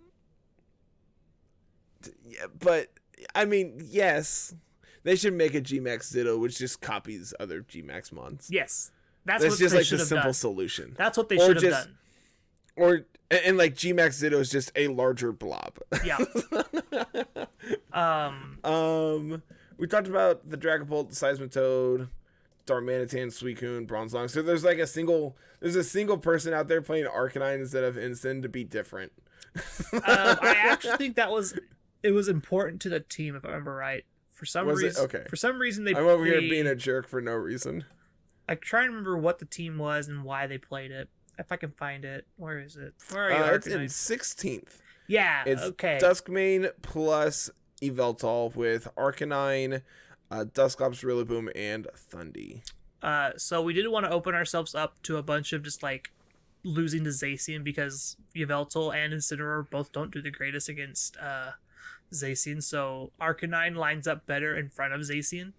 Yeah, but, I mean, yes. They should make a Gmax Ditto which just copies other Gmax mons. Yes. That's what just they like should the have simple done. Solution. That's what they should have done. Or, and like Gmax Ditto is just a larger blob. Yeah. We talked about the Dragapult, the Seismitoad, Darmanitan, Suicune, Bronzong. So there's like a single person out there playing Arcanine instead of Incin to be different. I actually think it was important to the team, if I remember right. For some reason, okay. For some reason, I'm over here being a jerk for no reason. I try and remember what the team was and why they played it. If I can find it, where is it? Where are you? It's in 16th. Yeah. It's okay. Duskmane plus Yveltal with Arcanine, Dusclops, Rillaboom, and Thundy. So we didn't want to open ourselves up to a bunch of just like losing to Zacian, because Yveltal and Incineroar both don't do the greatest against Zacian. So Arcanine lines up better in front of Zacian.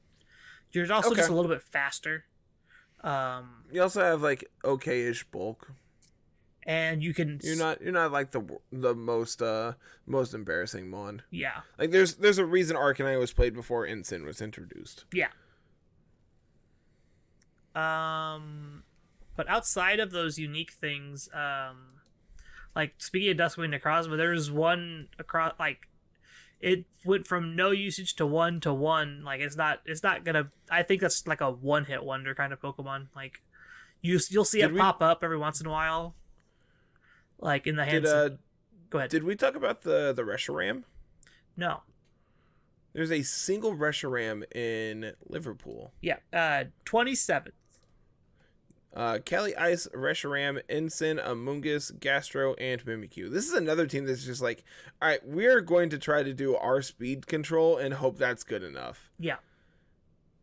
You're also just a little bit faster. You also have like okay-ish bulk, and you can. You're not like the most embarrassing mon. Yeah. Like there's a reason Arcanine was played before Incin was introduced. Yeah. But outside of those unique things, like speaking of Duskmane Necrozma, there's one across like. It went from no usage to 1-1. Like it's not gonna. I think that's like a one-hit wonder kind of Pokemon. Like you'll see it pop up every once in a while. Like in the hands. Go ahead. Did we talk about the Reshiram? No. There's a single Reshiram in Liverpool. Yeah. 27th. Kelly Ice, Reshiram, Incin, Amoonguss, Gastro, and Mimikyu. This is another team that's just like, all right, we're going to try to do our speed control and hope that's good enough. Yeah.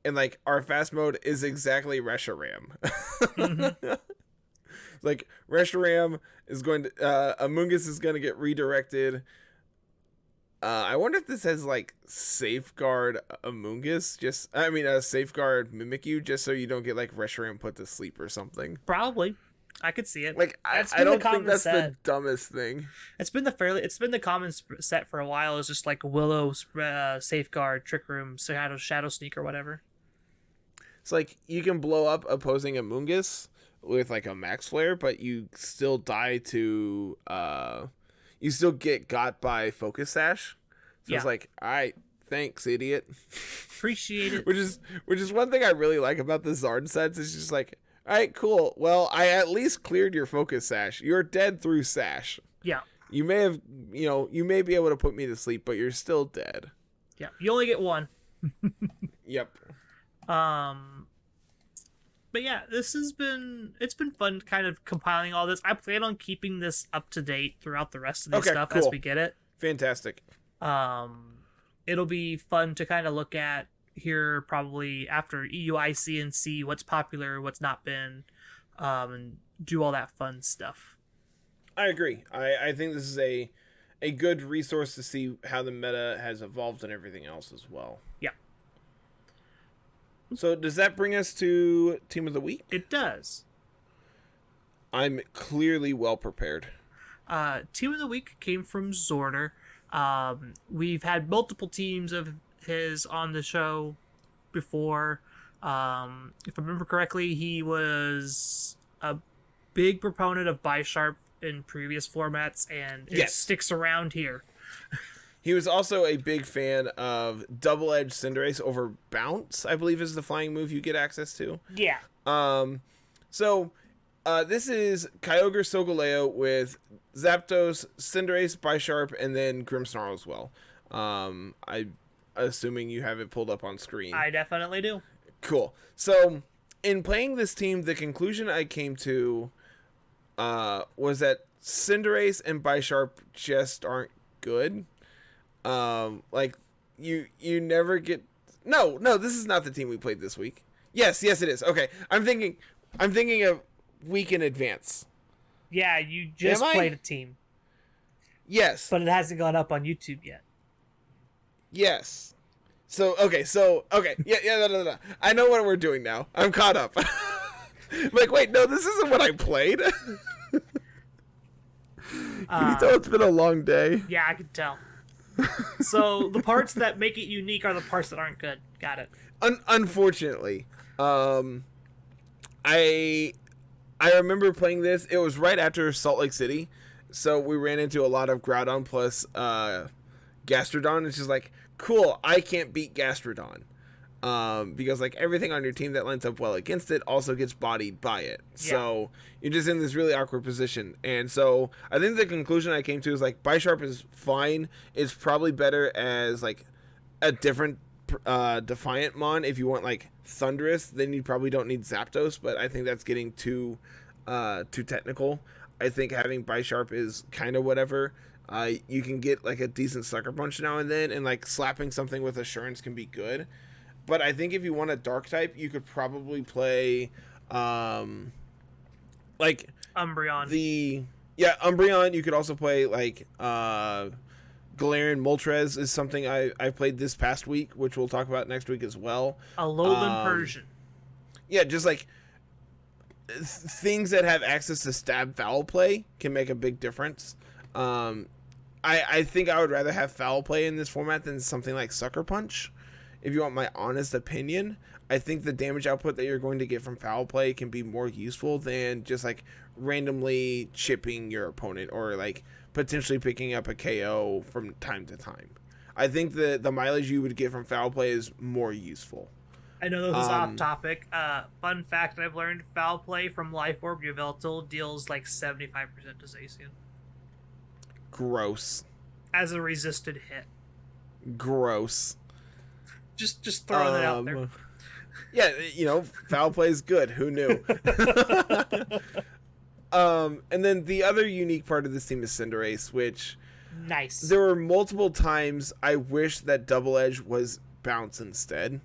And like our fast mode is exactly Reshiram. Mm-hmm. Like Reshiram is going to, Amoonguss is going to get redirected. I wonder if this has like safeguard Amoonguss, safeguard Mimikyu, just so you don't get like Reshiram put to sleep or something. Probably, I could see it. Like I don't think that's the dumbest thing. It's been the common set for a while. It's just like Willow, safeguard, Trick Room, Shadow Sneak, or whatever. It's like you can blow up opposing Amoonguss with like a Max Flare, but you still die to you still get got by Focus Sash. So It's like, all right, thanks, idiot. Appreciate it. which is one thing I really like about the Zard sets. It's just like, all right, cool. Well, I at least cleared your Focus Sash. You're dead through Sash. Yeah. You may have, you may be able to put me to sleep, but you're still dead. Yeah. You only get one. Yep. But yeah, it's been fun kind of compiling all this. I plan on keeping this up to date throughout the rest of this stuff as we get it. Fantastic. It'll be fun to kind of look at here probably after EUIC and see what's popular, what's not been, and do all that fun stuff. I agree. I think this is a good resource to see how the meta has evolved and everything else as well. Yeah. So does that bring us to Team of the Week? It does. I'm clearly well prepared. Team of the Week came from Zorder. We've had multiple teams of his on the show before. If I remember correctly, he was a big proponent of Bisharp in previous formats, and it sticks around here. He was also a big fan of Double-Edged Cinderace over Bounce, I believe is the flying move you get access to. Yeah. So this is Kyogre Solgaleo with Zapdos, Cinderace, Bisharp, and then Grimmsnarl as well. I assuming you have it pulled up on screen. I definitely do. Cool. So in playing this team, the conclusion I came to was that Cinderace and Bisharp just aren't good. Like you never get. No, this is not the team we played this week. Yes, it is. Okay, I'm thinking of week in advance. Yeah, you just played a team. Yes, but it hasn't gone up on YouTube yet. Yes. So yeah. No. I know what we're doing now. I'm caught up. Like, wait, no, this isn't what I played. Can you tell it's been a long day? Yeah, I can tell. So the parts that make it unique are the parts that aren't good. Got it. Unfortunately, I remember playing this. It was right after Salt Lake City, so we ran into a lot of Groudon plus Gastrodon. It's just like, cool, I can't beat Gastrodon. Because like everything on your team that lines up well against it also gets bodied by it. Yeah. So you're just in this really awkward position. And so I think the conclusion I came to is like Bisharp is fine. It's probably better as like a different Defiant Mon. If you want like Thundurus, then you probably don't need Zapdos, but I think that's getting too technical. I think having Bisharp is kind of whatever. You can get like a decent Sucker Punch now and then, and like slapping something with Assurance can be good. But I think if you want a Dark type, you could probably play, like Umbreon. Umbreon. You could also play like Galarian Moltres is something I played this past week, which we'll talk about next week as well. Alolan Persian. Yeah, just like things that have access to stab foul play can make a big difference. I think I would rather have foul play in this format than something like Sucker Punch. If you want my honest opinion, I think the damage output that you're going to get from foul play can be more useful than just like randomly chipping your opponent or like potentially picking up a KO from time to time. I think the mileage you would get from foul play is more useful. I know this is off topic. Fun fact I've learned, foul play from Life Orb Yveltal deals like 75% to Zacian. Gross. As a resisted hit. Gross. Just throwing it out there. Yeah, foul play is good. Who knew? And then the other unique part of this team is Cinderace, which... Nice. There were multiple times I wish that Double Edge was Bounce instead.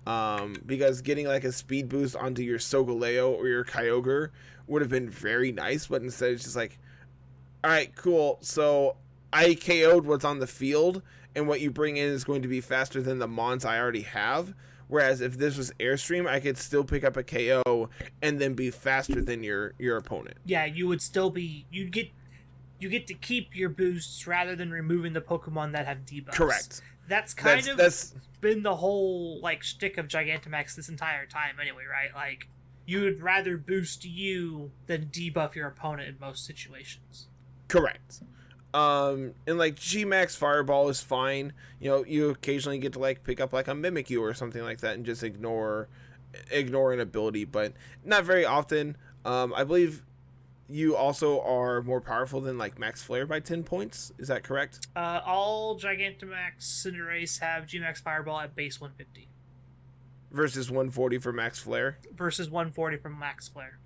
Because getting like a speed boost onto your Solgaleo or your Kyogre would have been very nice, but instead it's just like, alright, cool, so I KO'd what's on the field, and what you bring in is going to be faster than the Mons I already have. Whereas if this was Airstream, I could still pick up a KO and then be faster than your opponent. Yeah, you would still be... You get to keep your boosts rather than removing the Pokemon that have debuffs. Correct. That's been the whole like shtick of Gigantamax this entire time anyway, right? Like, you would rather boost you than debuff your opponent in most situations. Correct. And like G-Max Fireball is fine. You occasionally get to like pick up like a Mimikyu or something like that and just ignore an ability, but not very often. I believe you also are more powerful than like Max Flare by 10 points. Is that correct? All Gigantamax Cinderace have G-Max Fireball at base 150. Versus 140 for Max Flare? Versus 140 from Max Flare.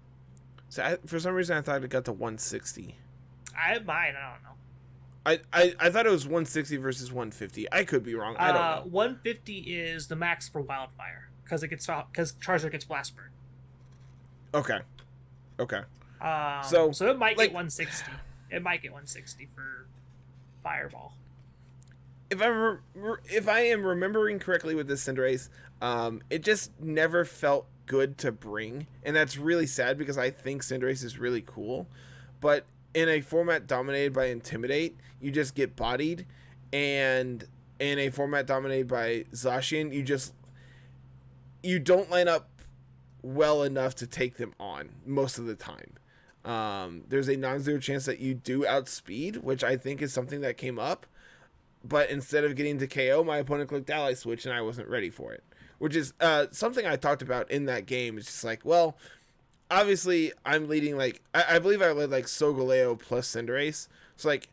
So for some reason I thought it got to 160. I don't know. I thought it was 160 versus 150. I could be wrong. I don't know. 150 is the max for Wildfire because Charizard gets Blast Burn. Okay. So it might get 160. It might get 160 for Fireball. If I am remembering correctly with this Cinderace, it just never felt good to bring, and that's really sad because I think Cinderace is really cool, but in a format dominated by Intimidate, you just get bodied, and in a format dominated by Zacian, you don't line up well enough to take them on most of the time. There's a non-zero chance that you do outspeed, which I think is something that came up. but instead of getting to KO, my opponent clicked ally switch and I wasn't ready for it, which is something I talked about in that game. It's just like, well, obviously I'm leading, like, I believe I led like Solgaleo plus Cinderace, so like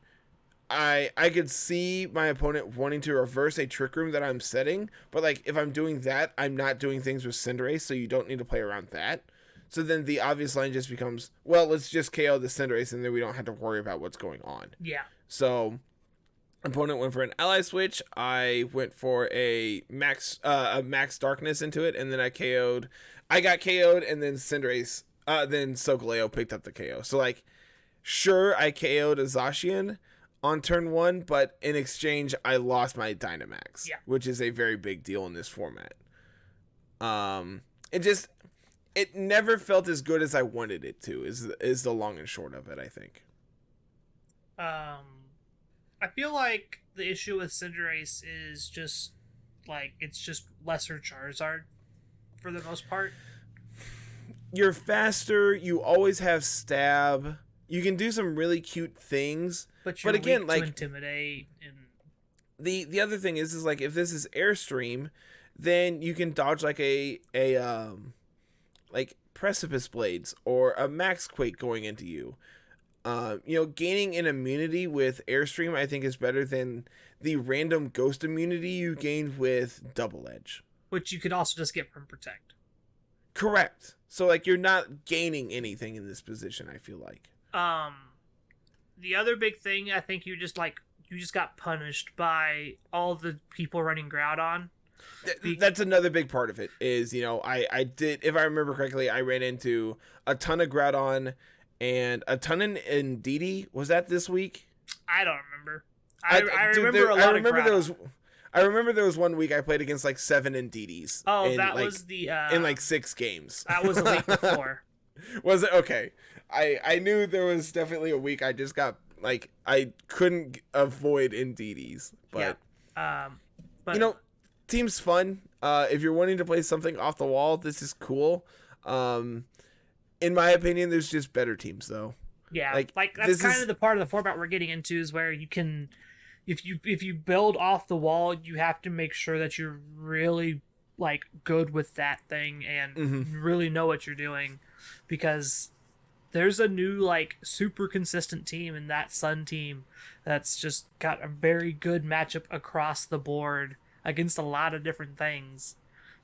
I could see my opponent wanting to reverse a Trick Room that I'm setting, but like if I'm doing that, I'm not doing things with Cinderace, so you don't need to play around that. So then the obvious line just becomes, well, let's just KO the Cinderace and then we don't have to worry about what's going on. Yeah. So opponent went for an ally switch. I went for a max darkness into it, and then I got KO'd, and then Cinderace, then Solgaleo picked up the KO. So like, sure, I KO'd a Zacian on turn 1, but in exchange, I lost my Dynamax, which is a very big deal in this format. It never felt as good as I wanted it to, is the long and short of it, I think. I feel like the issue with Cinderace is just, like, it's just lesser Charizard for the most part. You're faster, you always have stab, you can do some really cute things, but again, like, to intimidate. And the other thing is like, if this is Airstream, then you can dodge like a like Precipice Blades or a Max Quake going into you. Gaining an immunity with Airstream, I think, is better than the random ghost immunity you gained with Double Edge, which you could also just get from Protect. Correct. So like, you're not gaining anything in this position, I feel like. The other big thing, I think you just got punished by all the people running Groudon. That's another big part of it is, I did, if I remember correctly, I ran into a ton of Groudon and a ton in Indeedee. Was that this week? I don't remember. I remember a lot of Groudon. I remember there was 1 week I played against like 7 Indeedees. Oh, that was in like 6 games. That was a week before. Was it? Okay. I knew there was definitely a week I just got, like, I couldn't avoid Indeedees. But, but team's fun. If you're wanting to play something off the wall, this is cool. In my opinion, there's just better teams, though. Yeah, like that's kind of the part of the format we're getting into, is where you can, if you build off the wall, you have to make sure that you're really, like, good with that thing and really know what you're doing, because there's a new, like, super consistent team in that Sun team that's just got a very good matchup across the board against a lot of different things.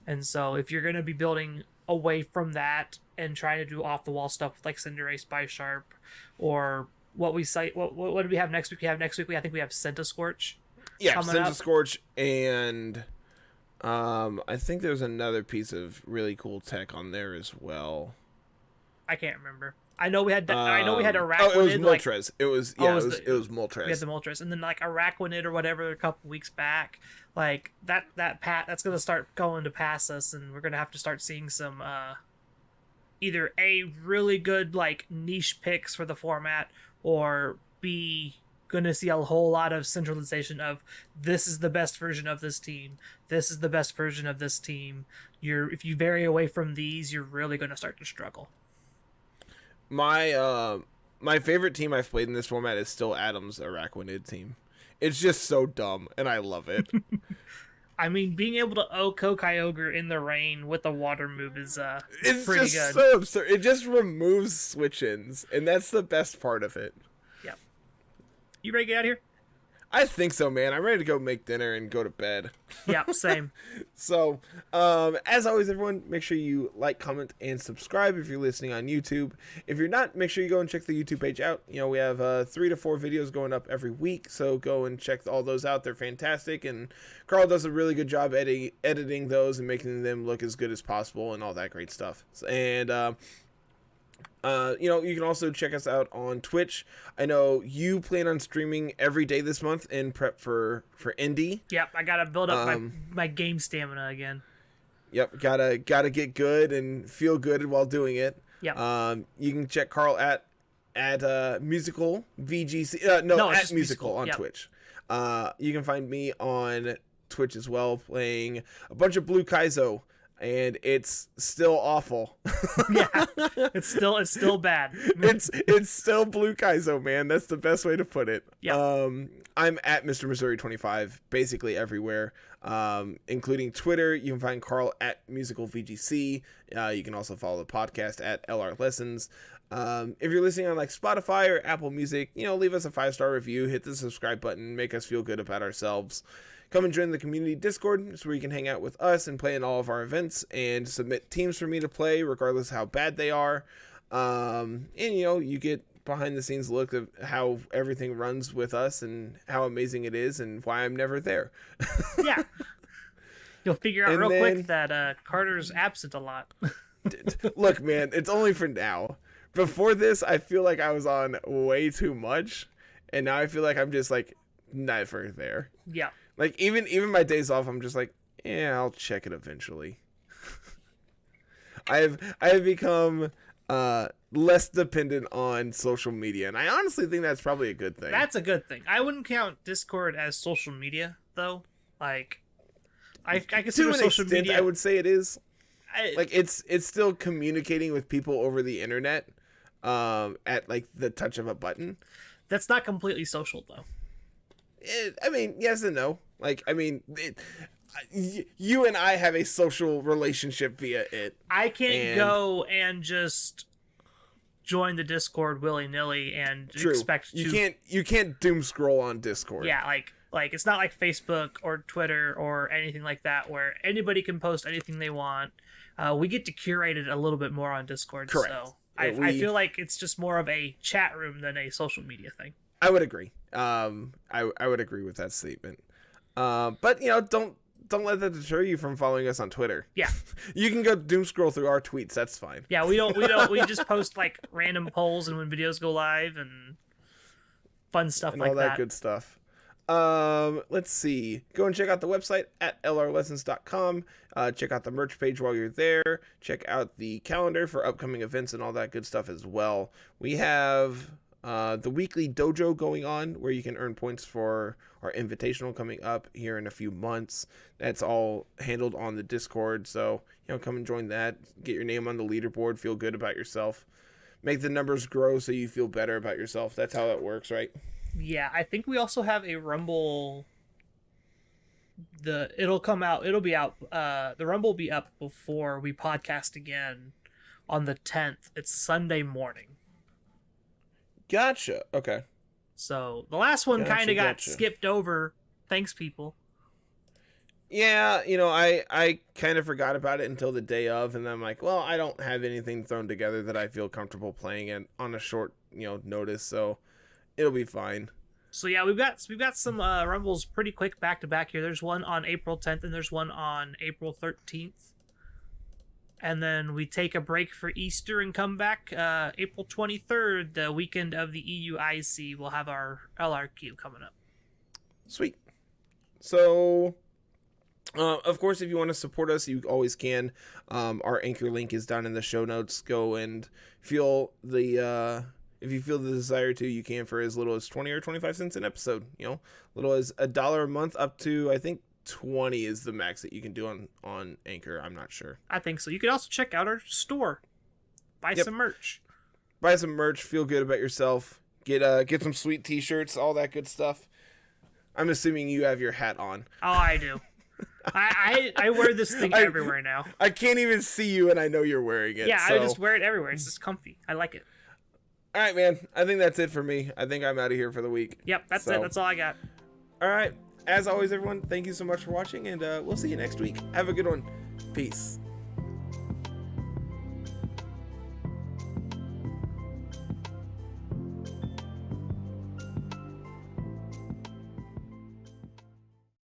And so if you're going to be building away from that and trying to do off the wall stuff like Cinderace, Bisharp, or what do we have next week? I think we have Centiskorch. Yeah, Centiskorch, and I think there's another piece of really cool tech on there as well. I can't remember. I know we had Araquanid. Oh, it was Moltres. It was Moltres. We had the Moltres, and then like Araquanid or whatever a couple weeks back. Like that's gonna start going to pass us, and we're gonna have to start seeing some either A, really good like niche picks for the format, or B, gonna see a whole lot of centralization of this is the best version of this team. This is the best version of this team. If you vary away from these, you're really gonna start to struggle. My favorite team I've played in this format is still Adam's Araquanid team. It's just so dumb, and I love it. I mean, being able to Oko Kyogre in the rain with the water move is it's pretty just good. So absurd. It just removes switch-ins, and that's the best part of it. Yep. You ready to get out of here? I think so, man. I'm ready to go make dinner and go to bed. Yeah, same. So, as always, everyone, make sure you like, comment, and subscribe if you're listening on YouTube. If you're not, make sure you go and check the YouTube page out. We have 3 to 4 videos going up every week, so go and check all those out. They're fantastic, and Carl does a really good job editing those and making them look as good as possible and all that great stuff. And you can also check us out on Twitch. I know you plan on streaming every day this month in prep for Indy. Yep, I gotta build up my game stamina again. Yep, gotta get good and feel good while doing it. Yep. You can check Carl at musical VGC. At musical on Twitch. You can find me on Twitch as well, playing a bunch of Blue Kaizo. and it's still awful. Yeah, it's still bad. It's still Blue Kaizo, man. That's the best way to put it. Yeah. I'm at Mr. Missouri 25 basically everywhere, including Twitter. You can find Carl at Musical VGC. You can also follow the podcast at LR Lessons. If you're listening on like Spotify or Apple Music, leave us a 5-star review, hit the subscribe button, make us feel good about ourselves. Come and join the community Discord. It's where you can hang out with us and play in all of our events and submit teams for me to play, regardless of how bad they are. And you get behind the scenes look of how everything runs with us and how amazing it is and why I'm never there. Yeah. You'll figure out real quick that Carter's absent a lot. Look, man, it's only for now. Before this, I feel like I was on way too much, and now I feel like I'm just like never there. Yeah. Like even my days off, I'm just like, yeah, I'll check it eventually. I have become less dependent on social media, and I honestly think that's probably a good thing. That's a good thing. I wouldn't count Discord as social media, though. Like, I consider social media. I would say it is. It's still communicating with people over the internet, at like the touch of a button. That's not completely social, though. Yes and no. You and I have a social relationship via it. I can't go and just join the Discord willy-nilly and expect to... You can't doom scroll on Discord. Yeah, like it's not like Facebook or Twitter or anything like that where anybody can post anything they want. We get to curate it a little bit more on Discord. Correct. So I feel like it's just more of a chat room than a social media thing. I would agree. I would agree with that statement. But don't let that deter you from following us on Twitter. Yeah. You can go doom scroll through our tweets. That's fine. Yeah, we just post like random polls and when videos go live and fun stuff and like all that good stuff. Let's see. Go and check out the website at lrlessons.com. Check out the merch page while you're there. Check out the calendar for upcoming events and all that good stuff as well. We have the weekly dojo going on where you can earn points for our invitational coming up here in a few months. That's all handled on the Discord. So, come and join that. Get your name on the leaderboard. Feel good about yourself. Make the numbers grow so you feel better about yourself. That's how that works, right? Yeah, I think we also have a Rumble. It'll be out. The Rumble will be up before we podcast again on the 10th. It's Sunday morning. Gotcha. Okay. So the last one kind of got skipped over. Thanks, people. Yeah, I kind of forgot about it until the day of, and then I'm like, well, I don't have anything thrown together that I feel comfortable playing it on a short, notice, so it'll be fine. So yeah, we've got some Rumbles pretty quick back to back here. There's one on April 10th and there's one on April 13th. And then we take a break for Easter and come back April 23rd, the weekend of the EUIC. We'll have our LRQ coming up. Sweet. So, of course, if you want to support us, you always can. Our Anchor link is down in the show notes. Go and feel if you feel the desire to, you can for as little as 20 or 25 cents an episode. Little as $1 a month up to, I think, 20 is the max that you can do on Anchor. I'm not sure. I think so. You can also check out our store. Buy some merch. Buy some merch. Feel good about yourself. Get some sweet t-shirts, all that good stuff. I'm assuming you have your hat on. Oh, I do. I wear this thing everywhere now. I can't even see you, and I know you're wearing it. Yeah, so. I just wear it everywhere. It's just comfy. I like it. All right, man. I think that's it for me. I think I'm out of here for the week. Yep, that's it. That's all I got. All right. As always, everyone, thank you so much for watching, and we'll see you next week. Have a good one. Peace.